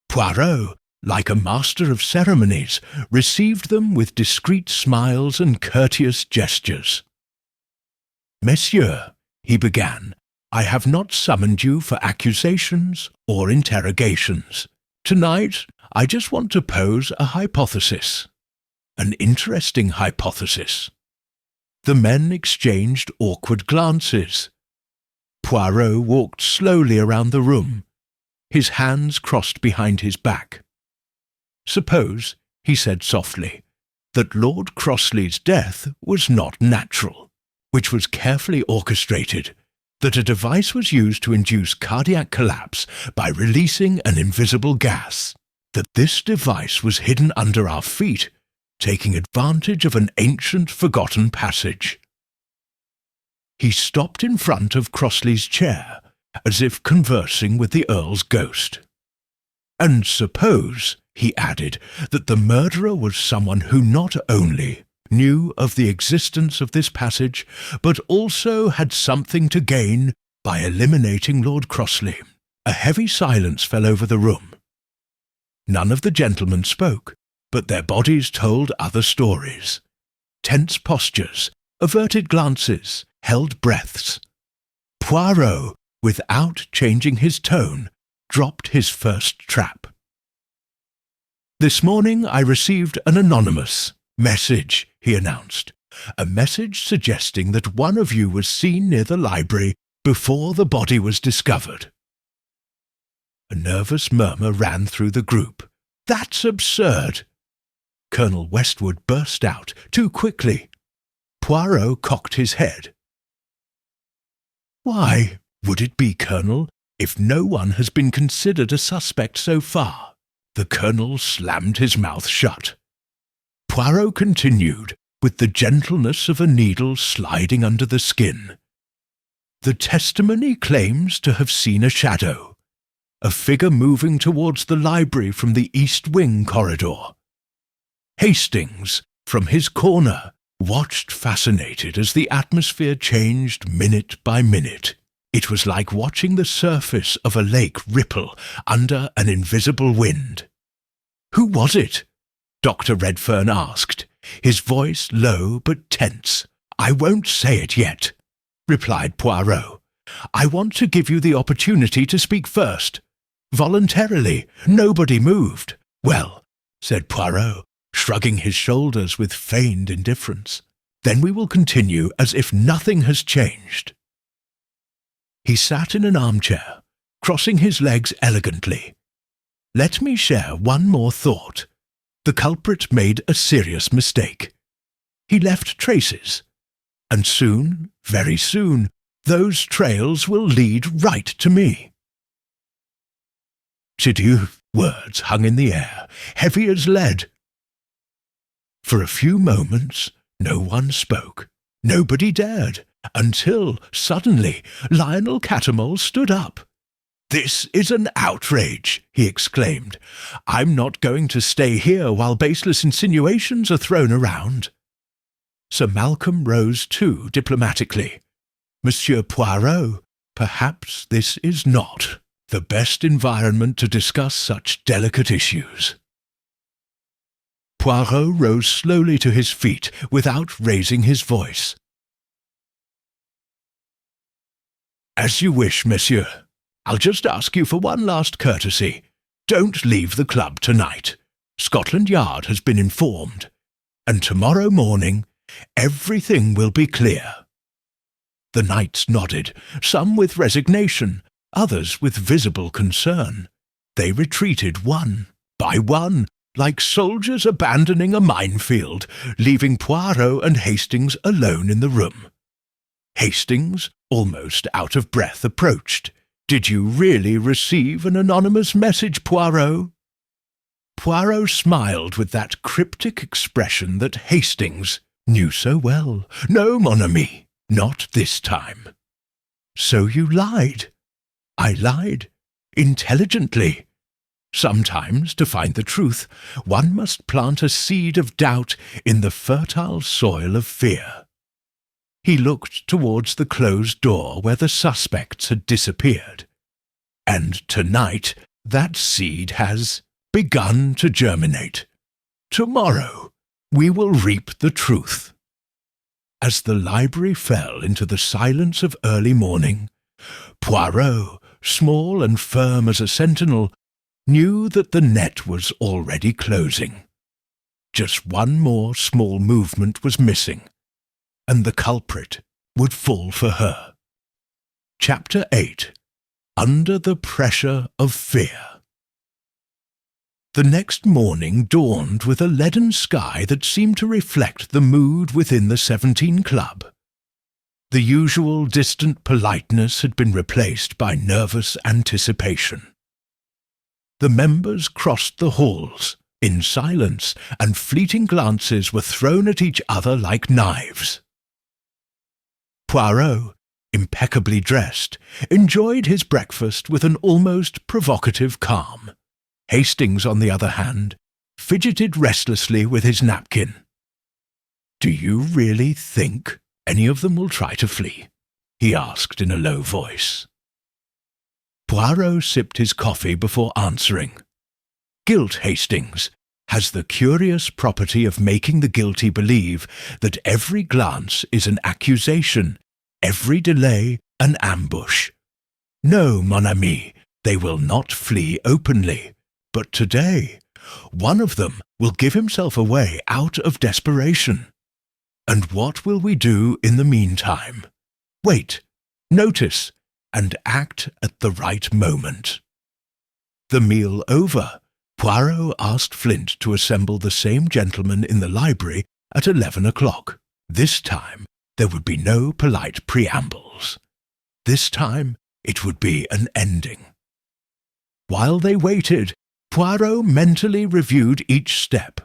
Speaker 1: Poirot, like a master of ceremonies, received them with discreet smiles and courteous gestures. "Messieurs," he began, "I have not summoned you for accusations or interrogations. Tonight, I just want to pose a hypothesis. An interesting hypothesis." The men exchanged awkward glances. Poirot walked slowly around the room, his hands crossed behind his back. "Suppose," he said softly, "that Lord Crossley's death was not natural, which was carefully orchestrated, that a device was used to induce cardiac collapse by releasing an invisible gas, that this device was hidden under our feet, taking advantage of an ancient forgotten passage." He stopped in front of Crossley's chair, as if conversing with the Earl's ghost. "And suppose," he added, "that the murderer was someone who not only knew of the existence of this passage, but also had something to gain by eliminating Lord Crossley." A heavy silence fell over the room. None of the gentlemen spoke, but their bodies told other stories. Tense postures, averted glances, held breaths. Poirot, without changing his tone, dropped his first trap. "This morning I received an anonymous message," he announced. "A message suggesting that one of you was seen near the library before the body was discovered." A nervous murmur ran through the group. "That's absurd!" Colonel Westwood burst out, too quickly. Poirot cocked his head. "Why would it be, Colonel, if no one has been considered a suspect so far?" The Colonel slammed his mouth shut. Poirot continued, with the gentleness of a needle sliding under the skin. "The testimony claims to have seen a shadow, a figure moving towards the library from the East Wing corridor. Hastings, from his corner, watched fascinated as the atmosphere changed minute by minute. It was like watching the surface of a lake ripple under an invisible wind." "Who was it?" Dr. Redfern asked, his voice low but tense. "I won't say it yet," replied Poirot. "I want to give you the opportunity to speak first." Voluntarily, nobody moved. Well, said Poirot, shrugging his shoulders with feigned indifference. "Then we will continue as if nothing has changed." He sat in an armchair, crossing his legs elegantly. "Let me share one more thought. The culprit made a serious mistake. He left traces, and soon, very soon, those trails will lead right to me." Chidiouf's words hung in the air, heavy as lead. For a few moments, no one spoke. Nobody dared, until, suddenly, Lionel Catamole stood up. "This is an outrage," he exclaimed. "I'm not going to stay here while baseless insinuations are thrown around." Sir Malcolm rose too, diplomatically. "Monsieur Poirot, perhaps this is not the best environment to discuss such delicate issues." Poirot rose slowly to his feet without raising his voice. "As you wish, monsieur. I'll just ask you for one last courtesy. Don't leave the club tonight. Scotland Yard has been informed, and tomorrow morning everything will be clear." The knights nodded, some with resignation, others with visible concern. They retreated one by one, like soldiers abandoning a minefield, leaving Poirot and Hastings alone in the room. Hastings, almost out of breath, approached. "Did you really receive an anonymous message, Poirot?" Poirot smiled with that cryptic expression that Hastings knew so well. "No, mon ami, not this time." "So you lied?" "I lied. Intelligently. Sometimes, to find the truth, one must plant a seed of doubt in the fertile soil of fear." He looked towards the closed door where the suspects had disappeared. "And tonight that seed has begun to germinate. Tomorrow we will reap the truth." As the library fell into the silence of early morning, Poirot, small and firm as a sentinel, knew that the net was already closing. Just one more small movement was missing, and the culprit would fall for her. Chapter 8. Under the Pressure of Fear. The next morning dawned with a leaden sky that seemed to reflect the mood within the 17 Club. The usual distant politeness had been replaced by nervous anticipation. The members crossed the halls in silence, and fleeting glances were thrown at each other like knives. Poirot, impeccably dressed, enjoyed his breakfast with an almost provocative calm. Hastings, on the other hand, fidgeted restlessly with his napkin. "Do you really think any of them will try to flee?" he asked in a low voice. Poirot sipped his coffee before answering. "Guilt, Hastings, has the curious property of making the guilty believe that every glance is an accusation, every delay an ambush. No, mon ami, they will not flee openly, but today one of them will give himself away out of desperation. And what will we do in the meantime? Wait, notice, and act at the right moment." The meal over, Poirot asked Flint to assemble the same gentlemen in the library at 11 o'clock. This time there would be no polite preambles. This time it would be an ending. While they waited, Poirot mentally reviewed each step.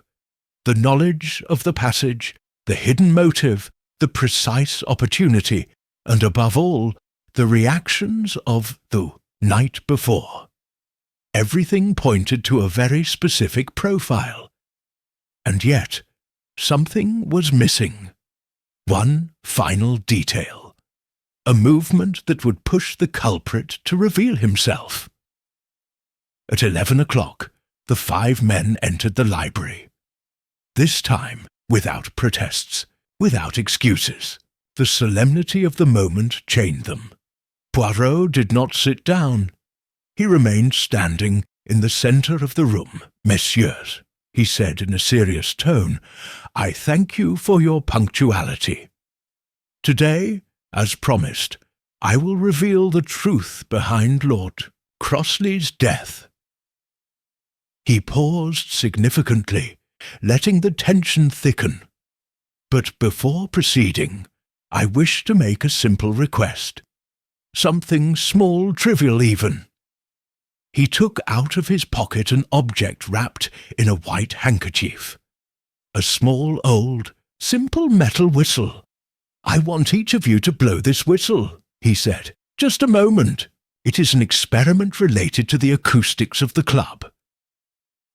Speaker 1: The knowledge of the passage, the hidden motive, the precise opportunity, and above all, the reactions of the night before. Everything pointed to a very specific profile. And yet, something was missing. One final detail. A movement that would push the culprit to reveal himself. At 11 o'clock, the 5 men entered the library. This time, without protests, without excuses. The solemnity of the moment chained them. Poirot did not sit down. He remained standing in the centre of the room. "Messieurs," he said in a serious tone, "I thank you for your punctuality. Today, as promised, I will reveal the truth behind Lord Crossley's death." He paused significantly, letting the tension thicken. "But before proceeding, I wish to make a simple request. Something small, trivial even." He took out of his pocket an object wrapped in a white handkerchief. A small, old, simple metal whistle. "I want each of you to blow this whistle," he said. "Just a moment. It is an experiment related to the acoustics of the club."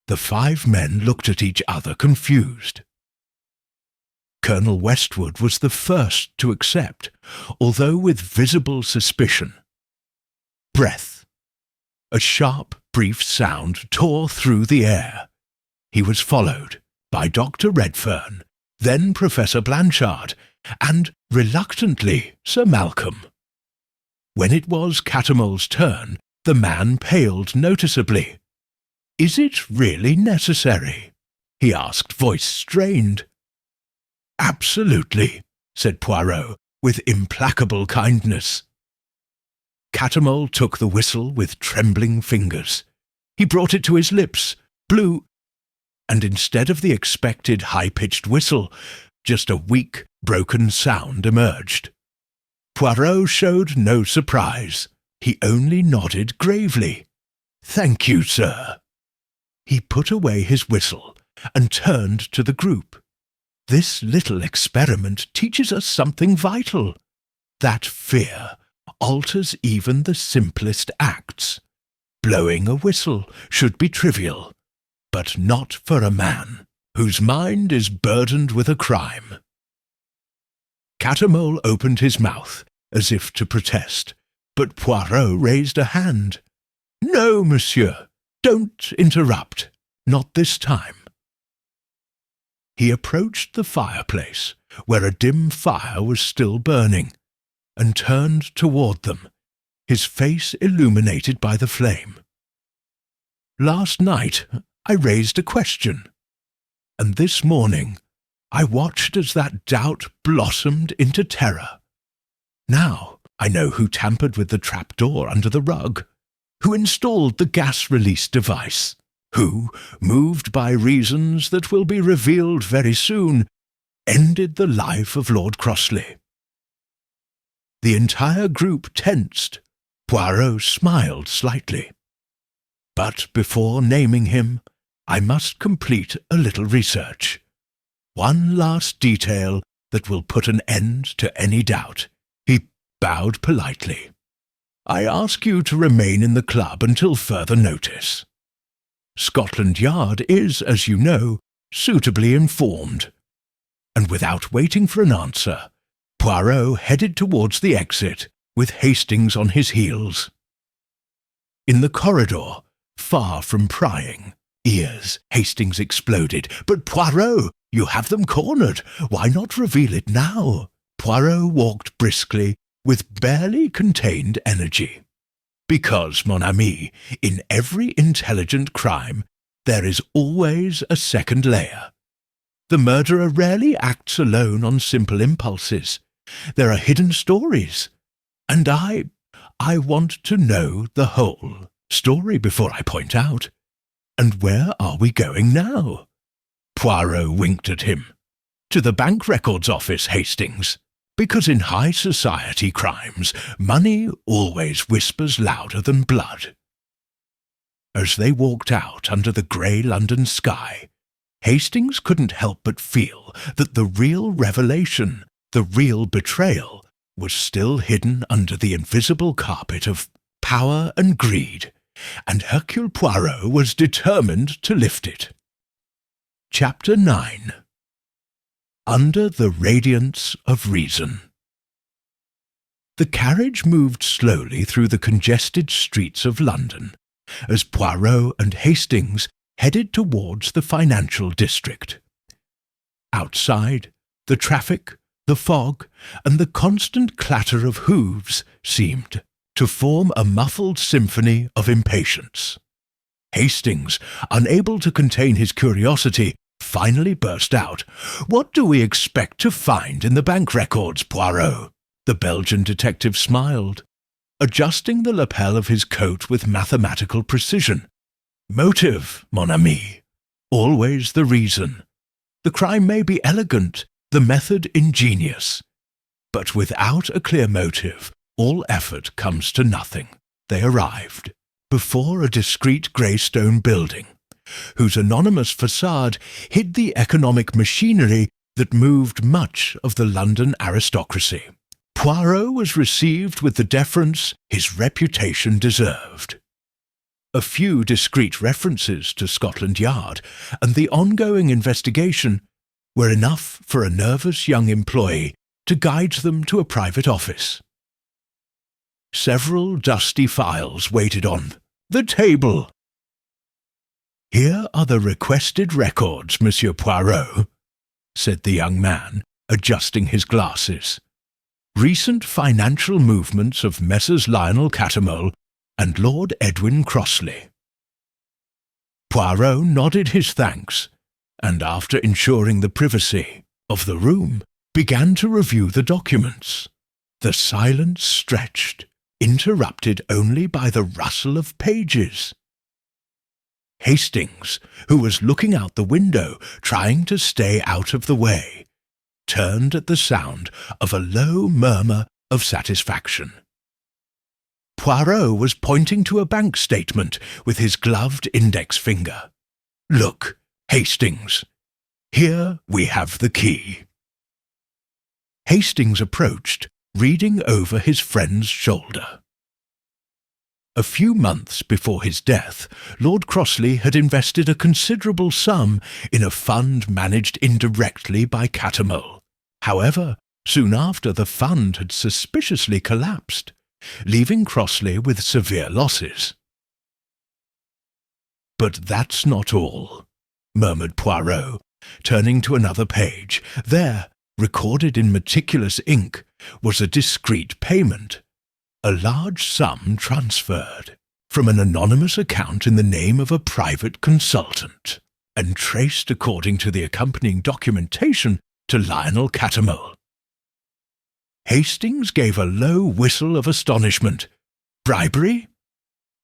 Speaker 1: The 5 men looked at each other confused. Colonel Westwood was the first to accept, although with visible suspicion. Breath. A sharp, brief sound tore through the air. He was followed by Dr. Redfern, then Professor Blanchard, and, reluctantly, Sir Malcolm. When it was Catamole's turn, the man paled noticeably. "Is it really necessary?" he asked, voice strained. "Absolutely," said Poirot, with implacable kindness. Catamole took the whistle with trembling fingers. He brought it to his lips, blew, and instead of the expected high-pitched whistle, just a weak, broken sound emerged. Poirot showed no surprise. He only nodded gravely. "Thank you, sir." He put away his whistle and turned to the group. "This little experiment teaches us something vital, that fear alters even the simplest acts. Blowing a whistle should be trivial, but not for a man whose mind is burdened with a crime." Catamole opened his mouth as if to protest, but Poirot raised a hand. "No, monsieur, don't interrupt. Not this time." He approached the fireplace, where a dim fire was still burning, and turned toward them, his face illuminated by the flame. "Last night I raised a question, and this morning I watched as that doubt blossomed into terror. Now I know who tampered with the trapdoor under the rug, who installed the gas release device, who, moved by reasons that will be revealed very soon, ended the life of Lord Crossley." The entire group tensed. Poirot smiled slightly. "But before naming him, I must complete a little research. One last detail that will put an end to any doubt." He bowed politely. "I ask you to remain in the club until further notice. Scotland Yard is, as you know, suitably informed." And without waiting for an answer, Poirot headed towards the exit, with Hastings on his heels. In the corridor, far from prying ears, Hastings exploded. "But Poirot, you have them cornered. Why not reveal it now?" Poirot walked briskly, with barely contained energy. "Because, mon ami, in every intelligent crime there is always a second layer. The murderer rarely acts alone on simple impulses. There are hidden stories, and I want to know the whole story before I point out. And where are we going now?" Poirot winked at him. "To the bank records office, Hastings, because in high society crimes, money always whispers louder than blood." As they walked out under the grey London sky, Hastings couldn't help but feel that the real revelation, the real betrayal, was still hidden under the invisible carpet of power and greed, and Hercule Poirot was determined to lift it. Chapter 9. Under the Radiance of Reason. The carriage moved slowly through the congested streets of London, as Poirot and Hastings headed towards the financial district. Outside, the traffic, the fog, and the constant clatter of hooves seemed to form a muffled symphony of impatience. Hastings, unable to contain his curiosity, finally burst out. "What do we expect to find in the bank records, Poirot?" The Belgian detective smiled, adjusting the lapel of his coat with mathematical precision. "Motive, mon ami. Always the reason. The crime may be elegant, the method ingenious. But without a clear motive, all effort comes to nothing." They arrived before a discreet grey stone building, whose anonymous facade hid the economic machinery that moved much of the London aristocracy. Poirot was received with the deference his reputation deserved. A few discreet references to Scotland Yard and the ongoing investigation were enough for a nervous young employee to guide them to a private office. Several dusty files waited on the table. "Here are the requested records, Monsieur Poirot," said the young man, adjusting his glasses. "Recent financial movements of Messrs. Lionel Catamole and Lord Edwin Crossley." Poirot nodded his thanks, and after ensuring the privacy of the room, began to review the documents. The silence stretched, interrupted only by the rustle of pages. Hastings, who was looking out the window, trying to stay out of the way, turned at the sound of a low murmur of satisfaction. Poirot was pointing to a bank statement with his gloved index finger. "Look, Hastings, here we have the key." Hastings approached, reading over his friend's shoulder. A few months before his death, Lord Crossley had invested a considerable sum in a fund managed indirectly by Catamole. However, soon after, the fund had suspiciously collapsed, leaving Crossley with severe losses. "But that's not all," murmured Poirot, turning to another page. There, recorded in meticulous ink, was a discreet payment, a large sum transferred from an anonymous account in the name of a private consultant, and traced according to the accompanying documentation to Lionel Catamole. Hastings gave a low whistle of astonishment. "Bribery?"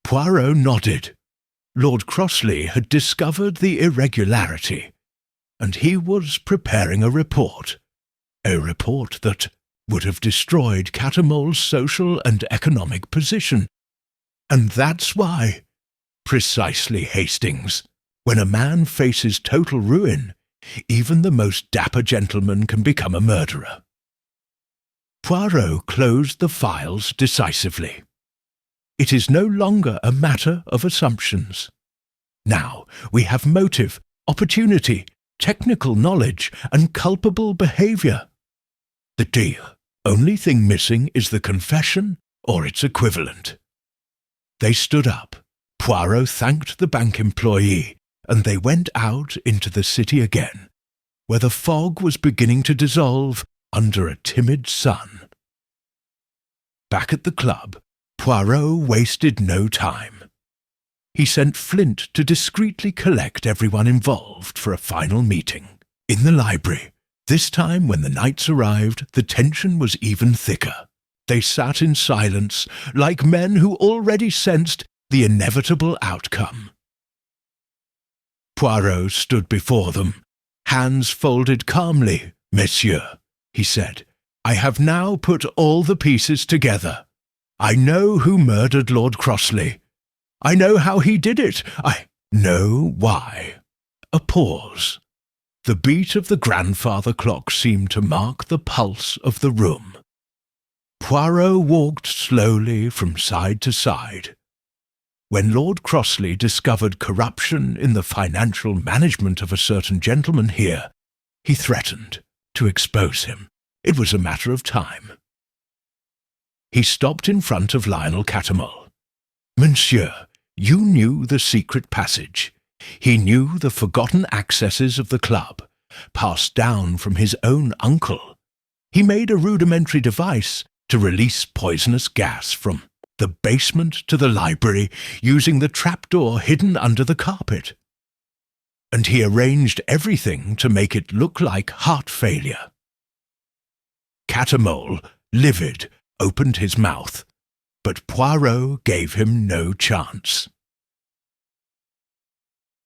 Speaker 1: Poirot nodded. Lord Crossley had discovered the irregularity, and he was preparing a report that would have destroyed Catamole's social and economic position. "And that's why," "Precisely, Hastings. When a man faces total ruin, even the most dapper gentleman can become a murderer." Poirot closed the files decisively. "It is no longer a matter of assumptions. Now we have motive, opportunity, technical knowledge, and culpable behaviour. The deal. Only thing missing is the confession or its equivalent." They stood up. Poirot thanked the bank employee, and they went out into the city again, where the fog was beginning to dissolve under a timid sun. Back at the club, Poirot wasted no time. He sent Flint to discreetly collect everyone involved for a final meeting. In the library, this time when the knights arrived, the tension was even thicker. They sat in silence, like men who already sensed the inevitable outcome. Poirot stood before them, hands folded calmly. "Messieurs," he said, "I have now put all the pieces together. I know who murdered Lord Crossley. I know how he did it. I know why." A pause. The beat of the grandfather clock seemed to mark the pulse of the room. Poirot walked slowly from side to side. When Lord Crossley discovered corruption in the financial management of a certain gentleman here, he threatened to expose him. It was a matter of time. He stopped in front of Lionel Catamole. "Monsieur, you knew the secret passage. He knew the forgotten accesses of the club, passed down from his own uncle. He made a rudimentary device to release poisonous gas from the basement to the library, using the trapdoor hidden under the carpet. And he arranged everything to make it look like heart failure. Catamole, livid, opened his mouth, but Poirot gave him no chance.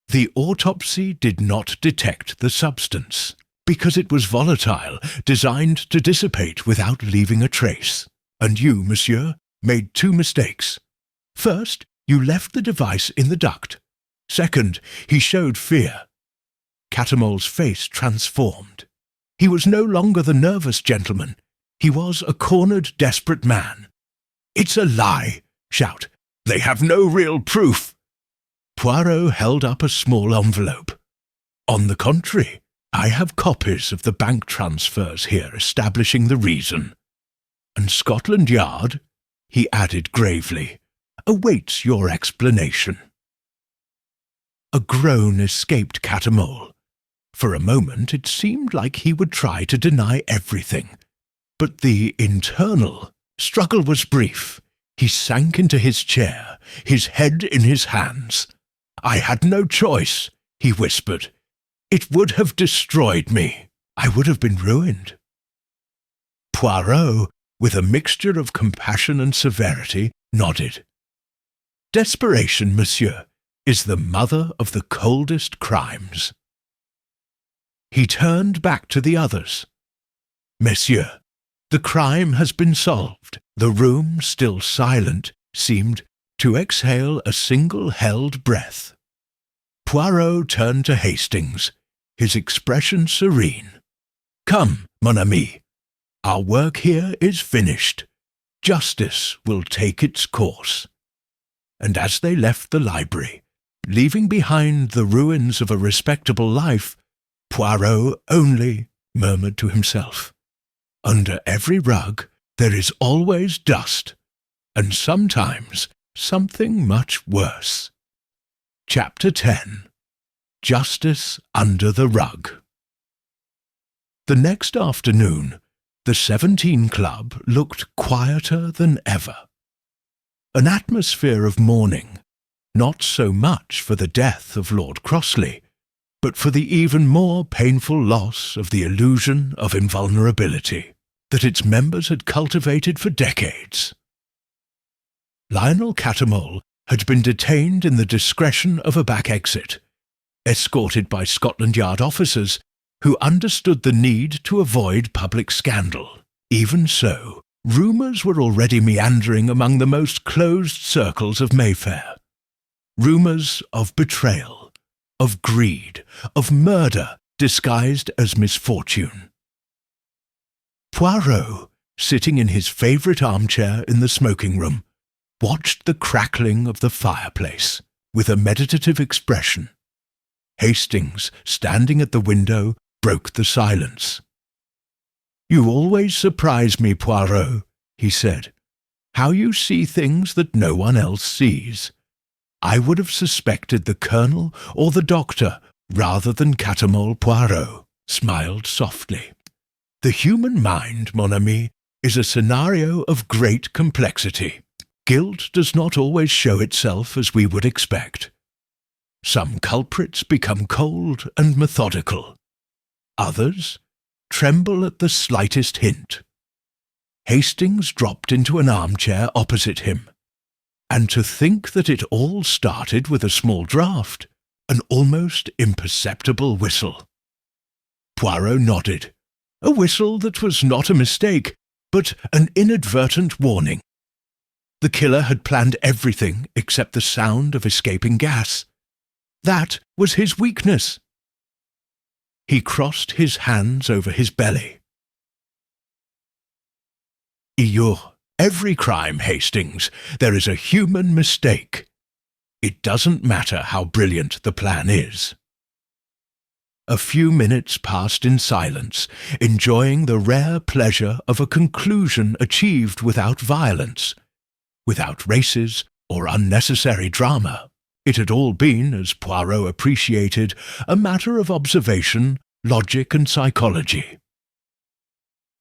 Speaker 1: The autopsy did not detect the substance, because it was volatile, designed to dissipate without leaving a trace. And you, monsieur, made 2 mistakes. First, you left the device in the duct. Second, he showed fear. Catamole's face transformed. He was no longer the nervous gentleman. He was a cornered, desperate man. "It's a lie!" shout. "They have no real proof!" Poirot held up a small envelope. "On the contrary, I have copies of the bank transfers here establishing the reason. And Scotland Yard," he added gravely, "awaits your explanation." A groan escaped Catamole. For a moment it seemed like he would try to deny everything. But the internal struggle was brief. He sank into his chair, his head in his hands. "I had no choice," he whispered. "It would have destroyed me. I would have been ruined." Poirot, with a mixture of compassion and severity, nodded. "Desperation, monsieur, is the mother of the coldest crimes." He turned back to the others. "Messieurs, the crime has been solved." The room, still silent, seemed to exhale a single held breath. Poirot turned to Hastings, his expression serene. "Come, mon ami. Our work here is finished. Justice will take its course." And as they left the library, leaving behind the ruins of a respectable life, Poirot only murmured to himself, "Under every rug there is always dust, and sometimes something much worse." Chapter 10. Justice Under the Rug. The next afternoon, the 17 Club looked quieter than ever. An atmosphere of mourning, not so much for the death of Lord Crossley, but for the even more painful loss of the illusion of invulnerability that its members had cultivated for decades. Lionel Catamole had been detained in the discretion of a back exit, escorted by Scotland Yard officers who understood the need to avoid public scandal. Even so, rumours were already meandering among the most closed circles of Mayfair. Rumours of betrayal, of greed, of murder disguised as misfortune. Poirot, sitting in his favourite armchair in the smoking-room, watched the crackling of the fireplace with a meditative expression. Hastings, standing at the window, broke the silence. "You always surprise me, Poirot," he said. "How you see things that no one else sees. I would have suspected the Colonel or the Doctor rather than Catamole." Poirot smiled softly. "The human mind, mon ami, is a scenario of great complexity. Guilt does not always show itself as we would expect. Some culprits become cold and methodical. Others tremble at the slightest hint." Hastings dropped into an armchair opposite him. "And to think that it all started with a small draught, an almost imperceptible whistle." Poirot nodded. "A whistle that was not a mistake, but an inadvertent warning. The killer had planned everything except the sound of escaping gas. That was his weakness." He crossed his hands over his belly. "In every crime, Hastings, there is a human mistake. It doesn't matter how brilliant the plan is." A few minutes passed in silence, enjoying the rare pleasure of a conclusion achieved without violence, without races or unnecessary drama. It had all been, as Poirot appreciated, a matter of observation, logic and psychology.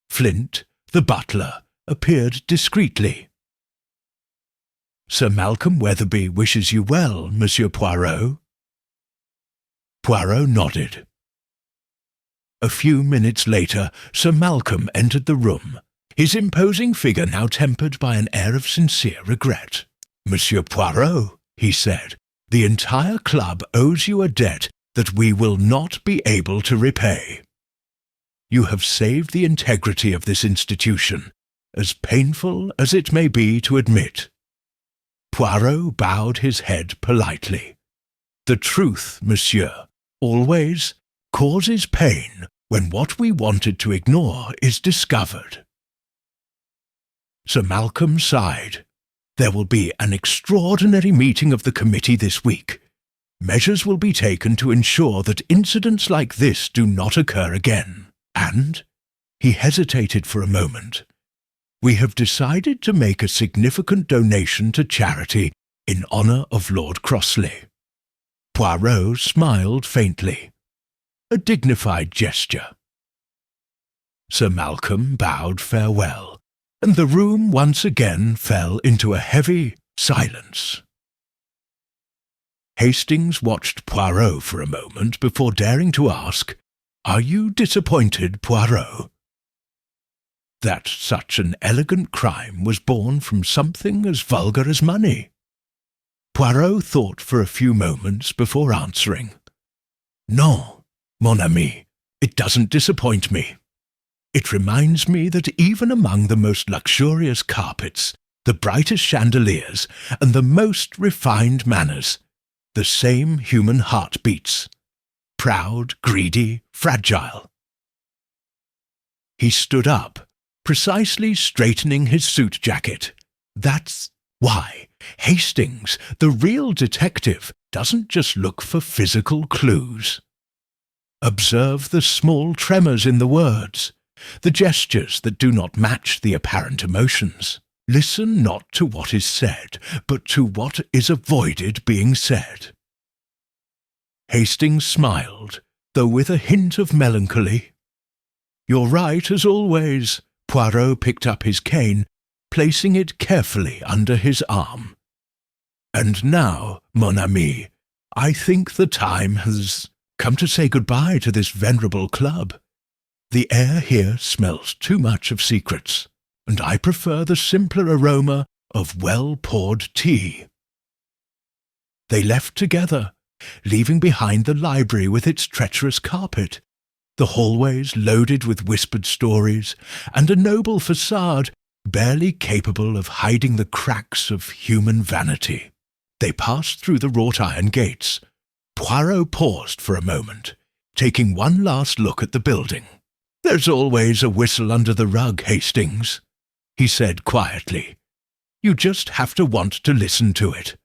Speaker 1: Flint, the butler, appeared discreetly. Sir Malcolm Weatherby wishes you well, Monsieur Poirot." Poirot nodded. A few minutes later, Sir Malcolm entered the room, his imposing figure now tempered by an air of sincere regret. "Monsieur Poirot," he said, "the entire club owes you a debt that we will not be able to repay. You have saved the integrity of this institution, as painful as it may be to admit." Poirot bowed his head politely. "The truth, monsieur, always causes pain when what we wanted to ignore is discovered." Sir Malcolm sighed. "There will be an extraordinary meeting of the committee this week. Measures will be taken to ensure that incidents like this do not occur again. And," he hesitated for a moment, "we have decided to make a significant donation to charity in honour of Lord Crossley." Poirot smiled faintly. A dignified gesture. Sir Malcolm bowed farewell, and the room once again fell into a heavy silence. Hastings watched Poirot for a moment before daring to ask, "Are you disappointed, Poirot?" That such an elegant crime was born from something as vulgar as money. Poirot thought for a few moments before answering. "Non, mon ami, it doesn't disappoint me. It reminds me that even among the most luxurious carpets, the brightest chandeliers, and the most refined manners, the same human heart beats. Proud, greedy, fragile." He stood up, precisely straightening his suit jacket. "That's why Hastings, the real detective, doesn't just look for physical clues. Observe the small tremors in the words, the gestures that do not match the apparent emotions. Listen not to what is said, but to what is avoided being said." Hastings smiled, though with a hint of melancholy. "You're right, as always." Poirot picked up his cane, placing it carefully under his arm. "And now, mon ami, I think the time has come to say goodbye to this venerable club. The air here smells too much of secrets, and I prefer the simpler aroma of well-poured tea." They left together, leaving behind the library with its treacherous carpet, the hallways loaded with whispered stories, and a noble facade barely capable of hiding the cracks of human vanity. They passed through the wrought-iron gates. Poirot paused for a moment, taking one last look at the building. "There's always a whistle under the rug, Hastings," he said quietly. "You just have to want to listen to it."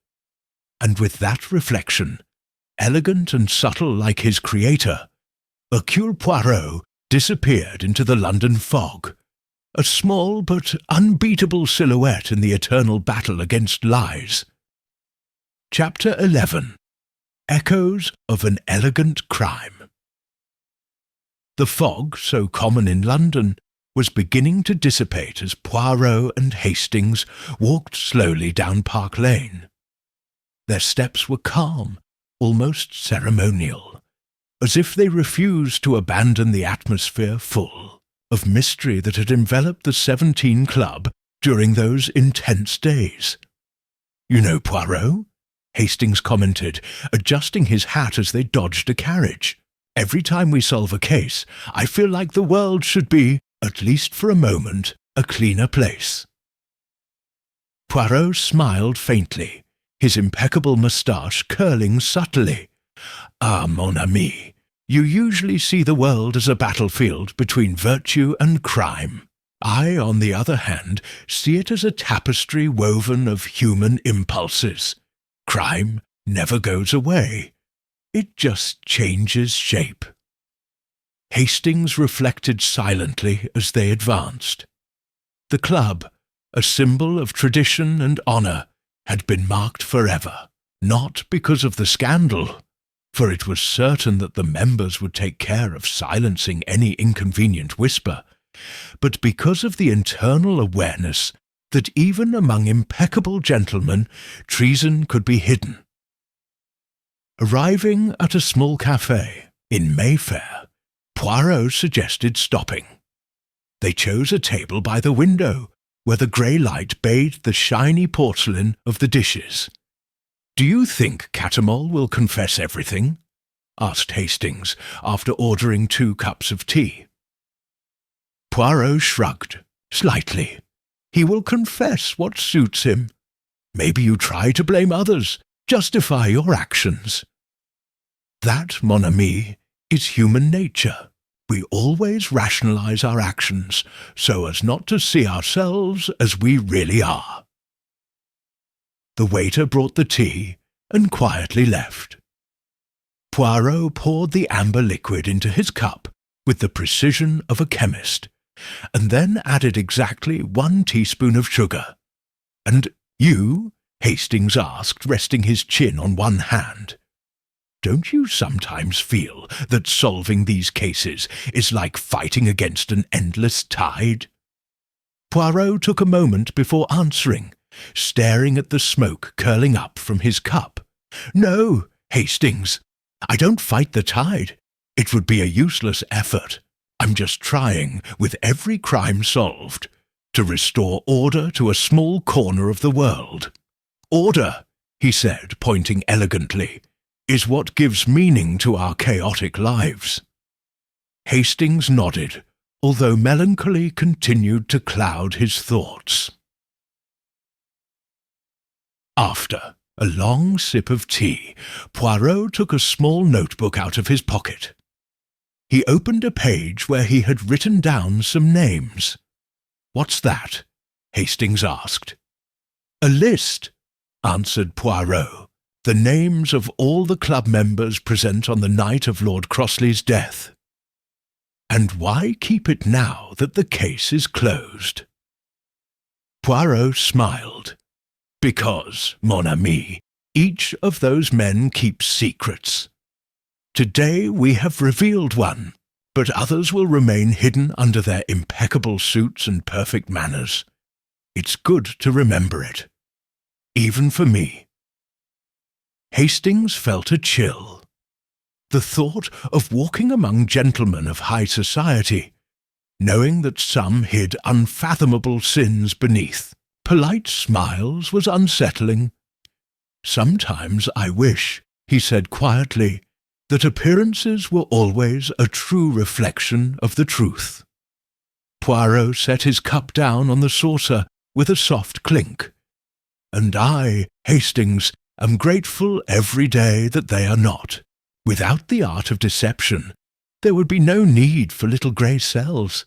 Speaker 1: And with that reflection, elegant and subtle like his creator, Hercule Poirot disappeared into the London fog, a small but unbeatable silhouette in the eternal battle against lies. Chapter 11. Echoes of an Elegant Crime. The fog, so common in London, was beginning to dissipate as Poirot and Hastings walked slowly down Park Lane. Their steps were calm, almost ceremonial, as if they refused to abandon the atmosphere full of mystery that had enveloped the 17 Club during those intense days. "You know, Poirot," Hastings commented, adjusting his hat as they dodged a carriage, "every time we solve a case, I feel like the world should be, at least for a moment, a cleaner place." Poirot smiled faintly, his impeccable moustache curling subtly. "Ah, mon ami, you usually see the world as a battlefield between virtue and crime. I, on the other hand, see it as a tapestry woven of human impulses. Crime never goes away. It just changes shape." Hastings reflected silently as they advanced. The club, a symbol of tradition and honour, had been marked forever, not because of the scandal, for it was certain that the members would take care of silencing any inconvenient whisper, but because of the internal awareness that even among impeccable gentlemen, treason could be hidden. Arriving at a small café in Mayfair, Poirot suggested stopping. They chose a table by the window, where the grey light bathed the shiny porcelain of the dishes. "Do you think Catamol will confess everything?" asked Hastings, after ordering 2 cups of tea. Poirot shrugged, slightly. "He will confess what suits him. Maybe you try to blame others, justify your actions. That, mon ami, is human nature. We always rationalize our actions so as not to see ourselves as we really are." The waiter brought the tea and quietly left. Poirot poured the amber liquid into his cup with the precision of a chemist, and then added exactly 1 teaspoon of sugar. "And you?" Hastings asked, resting his chin on one hand. "Don't you sometimes feel that solving these cases is like fighting against an endless tide?" Poirot took a moment before answering, staring at the smoke curling up from his cup. "No, Hastings, I don't fight the tide. It would be a useless effort. I'm just trying, with every crime solved, to restore order to a small corner of the world. Order," he said, pointing elegantly, "is what gives meaning to our chaotic lives." Hastings nodded, although melancholy continued to cloud his thoughts. After a long sip of tea, Poirot took a small notebook out of his pocket. He opened a page where he had written down some names. "What's that?" Hastings asked. "A list," answered Poirot. "The names of all the club members present on the night of Lord Crossley's death." "And why keep it now that the case is closed?" Poirot smiled. "Because, mon ami, each of those men keeps secrets. Today we have revealed one, but others will remain hidden under their impeccable suits and perfect manners. It's good to remember it, even for me." Hastings felt a chill. The thought of walking among gentlemen of high society, knowing that some hid unfathomable sins beneath polite smiles, was unsettling. "Sometimes I wish," he said quietly, "that appearances were always a true reflection of the truth." Poirot set his cup down on the saucer with a soft clink. "And I, Hastings, am grateful every day that they are not. Without the art of deception, there would be no need for little grey cells.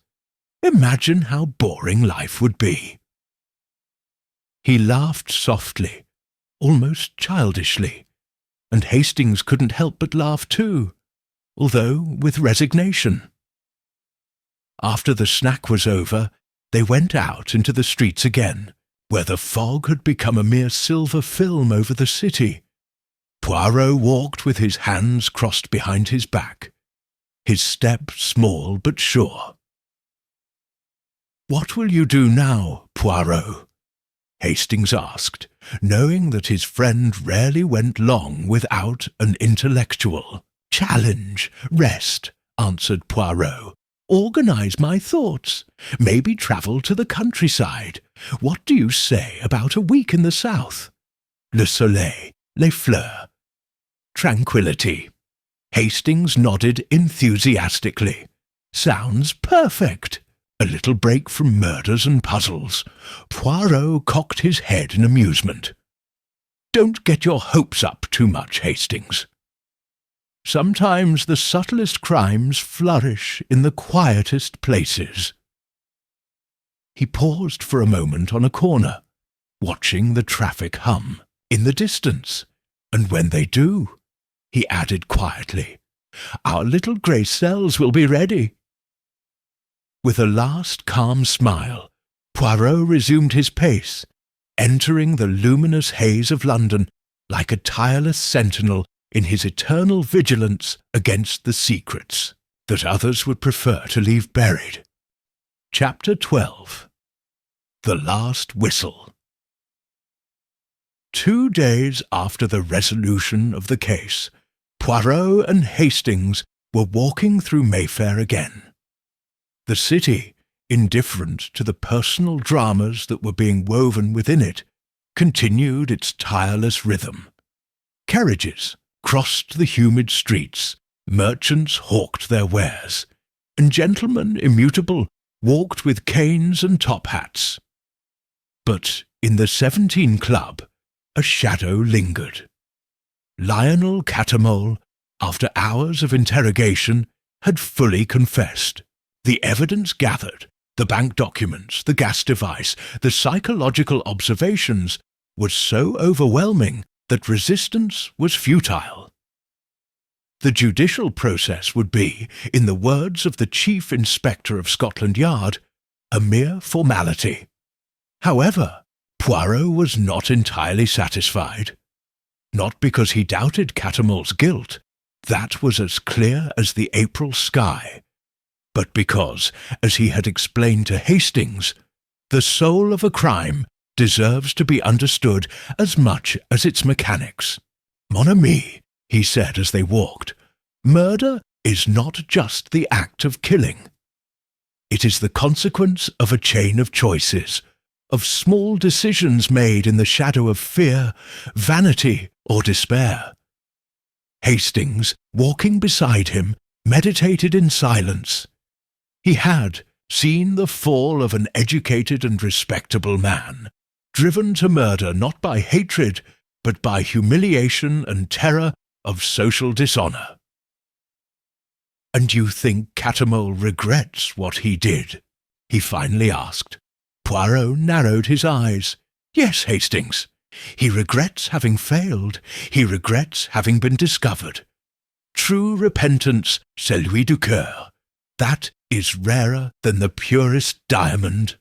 Speaker 1: Imagine how boring life would be." He laughed softly, almost childishly, and Hastings couldn't help but laugh too, although with resignation. After the snack was over, they went out into the streets again, where the fog had become a mere silver film over the city. Poirot walked with his hands crossed behind his back, his step small but sure. "What will you do now, Poirot?" Hastings asked, knowing that his friend rarely went long without an intellectual challenge. "Rest," answered Poirot. "Organize my thoughts. Maybe travel to the countryside. What do you say about a week in the south? Le soleil, les fleurs, tranquillity." Hastings nodded enthusiastically. "Sounds perfect. A little break from murders and puzzles." Poirot cocked his head in amusement. "Don't get your hopes up too much, Hastings. Sometimes the subtlest crimes flourish in the quietest places." He paused for a moment on a corner, watching the traffic hum in the distance, and when they do, he added quietly, "our little grey cells will be ready." With a last calm smile, Poirot resumed his pace, entering the luminous haze of London like a tireless sentinel in his eternal vigilance against the secrets that others would prefer to leave buried. Chapter 12. The Last Whistle. 2 days after the resolution of the case, Poirot and Hastings were walking through Mayfair again. The city, indifferent to the personal dramas that were being woven within it, continued its tireless rhythm. Carriages crossed the humid streets, merchants hawked their wares, and gentlemen immutable walked with canes and top hats. But in the 17 Club, a shadow lingered. Lionel Catamole, after hours of interrogation, had fully confessed. The evidence gathered, the bank documents, the gas device, the psychological observations, was so overwhelming that resistance was futile. The judicial process would be, in the words of the Chief Inspector of Scotland Yard, a mere formality. However, Poirot was not entirely satisfied. Not because he doubted Catamole's guilt, that was as clear as the April sky, but because, as he had explained to Hastings, the soul of a crime deserves to be understood as much as its mechanics. Mon ami, he said as they walked, murder is not just the act of killing. It is the consequence of a chain of choices, of small decisions made in the shadow of fear, vanity, or despair. Hastings, walking beside him, meditated in silence. He had seen the fall of an educated and respectable man, driven to murder not by hatred, but by humiliation and terror of social dishonour. "And you think Catamole regrets what he did?" he finally asked. Poirot narrowed his eyes. "Yes, Hastings. He regrets having failed. He regrets having been discovered. True repentance, celui du cœur. That is rarer than the purest diamond."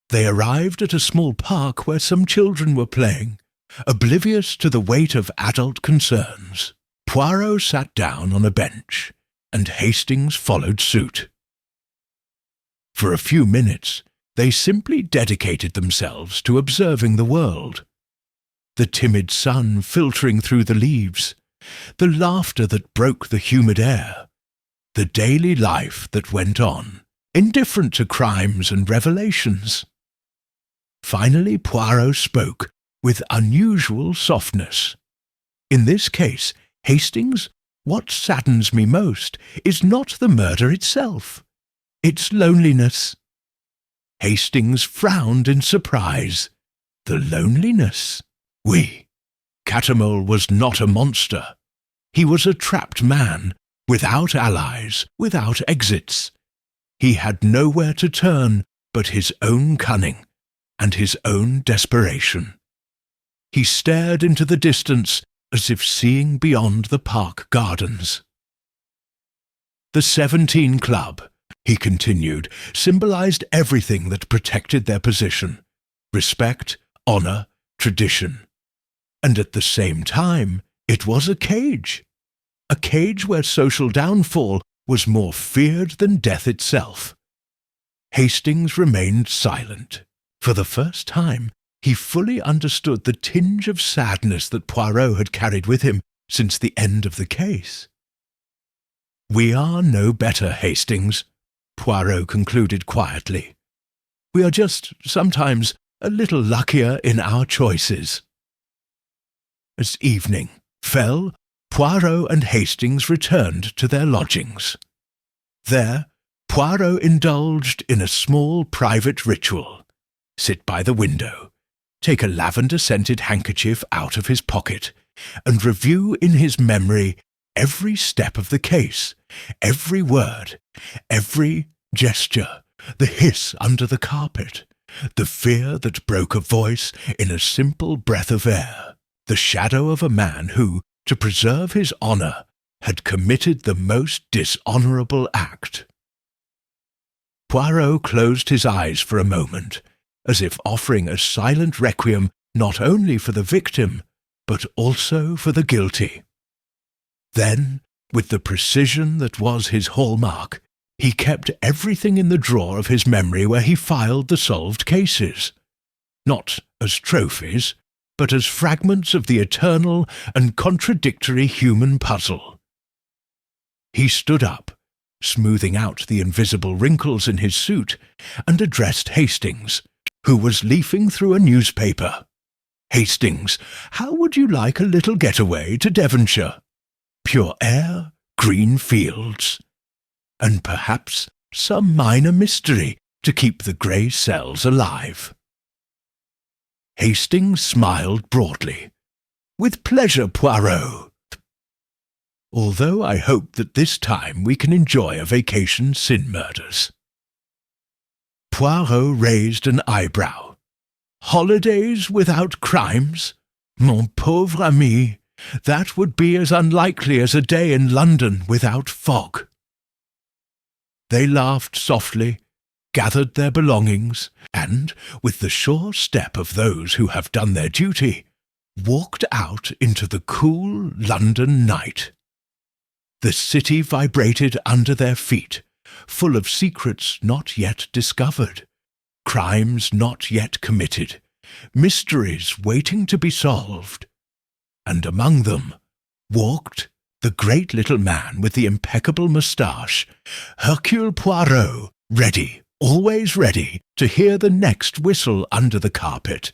Speaker 1: They arrived at a small park where some children were playing, oblivious to the weight of adult concerns. Poirot sat down on a bench, and Hastings followed suit. For a few minutes, they simply dedicated themselves to observing the world. The timid sun filtering through the leaves, the laughter that broke the humid air, the daily life that went on, indifferent to crimes and revelations. Finally Poirot spoke with unusual softness. "In this case, Hastings, what saddens me most is not the murder itself. It's loneliness." Hastings frowned in surprise. The loneliness? Oui. Catamole was not a monster. He was a trapped man, without allies, without exits. He had nowhere to turn but his own cunning and his own desperation. He stared into the distance as if seeing beyond the park gardens. "The 17 Club," he continued, symbolized everything that protected their position: respect, honor, tradition. And at the same time, it was a cage where social downfall was more feared than death itself. Hastings remained silent. For the first time, he fully understood the tinge of sadness that Poirot had carried with him since the end of the case. "We are no better, Hastings," Poirot concluded quietly. "We are just sometimes a little luckier in our choices." As evening fell, Poirot and Hastings returned to their lodgings. There, Poirot indulged in a small private ritual: sit by the window, take a lavender-scented handkerchief out of his pocket, and review in his memory every step of the case, every word, every gesture, the hiss under the carpet, the fear that broke a voice in a simple breath of air, the shadow of a man who, to preserve his honour, had committed the most dishonourable act. Poirot closed his eyes for a moment, as if offering a silent requiem not only for the victim, but also for the guilty. Then, with the precision that was his hallmark, He kept everything in the drawer of his memory where he filed the solved cases, not as trophies, but as fragments of the eternal and contradictory human puzzle. He stood up, smoothing out the invisible wrinkles in his suit, and addressed Hastings, who was leafing through a newspaper. "Hastings, how would you like a little getaway to Devonshire? Pure air, green fields, and perhaps some minor mystery to keep the grey cells alive." Hastings smiled broadly. "With pleasure, Poirot. Although I hope that this time we can enjoy a vacation sin murders." Poirot raised an eyebrow. "Holidays without crimes? Mon pauvre ami, that would be as unlikely as a day in London without fog." They laughed softly, gathered their belongings, and, with the sure step of those who have done their duty, walked out into the cool London night. The city vibrated under their feet, full of secrets not yet discovered, crimes not yet committed, mysteries waiting to be solved. And among them walked the great little man with the impeccable moustache, Hercule Poirot, ready, always ready, to hear the next whistle under the carpet.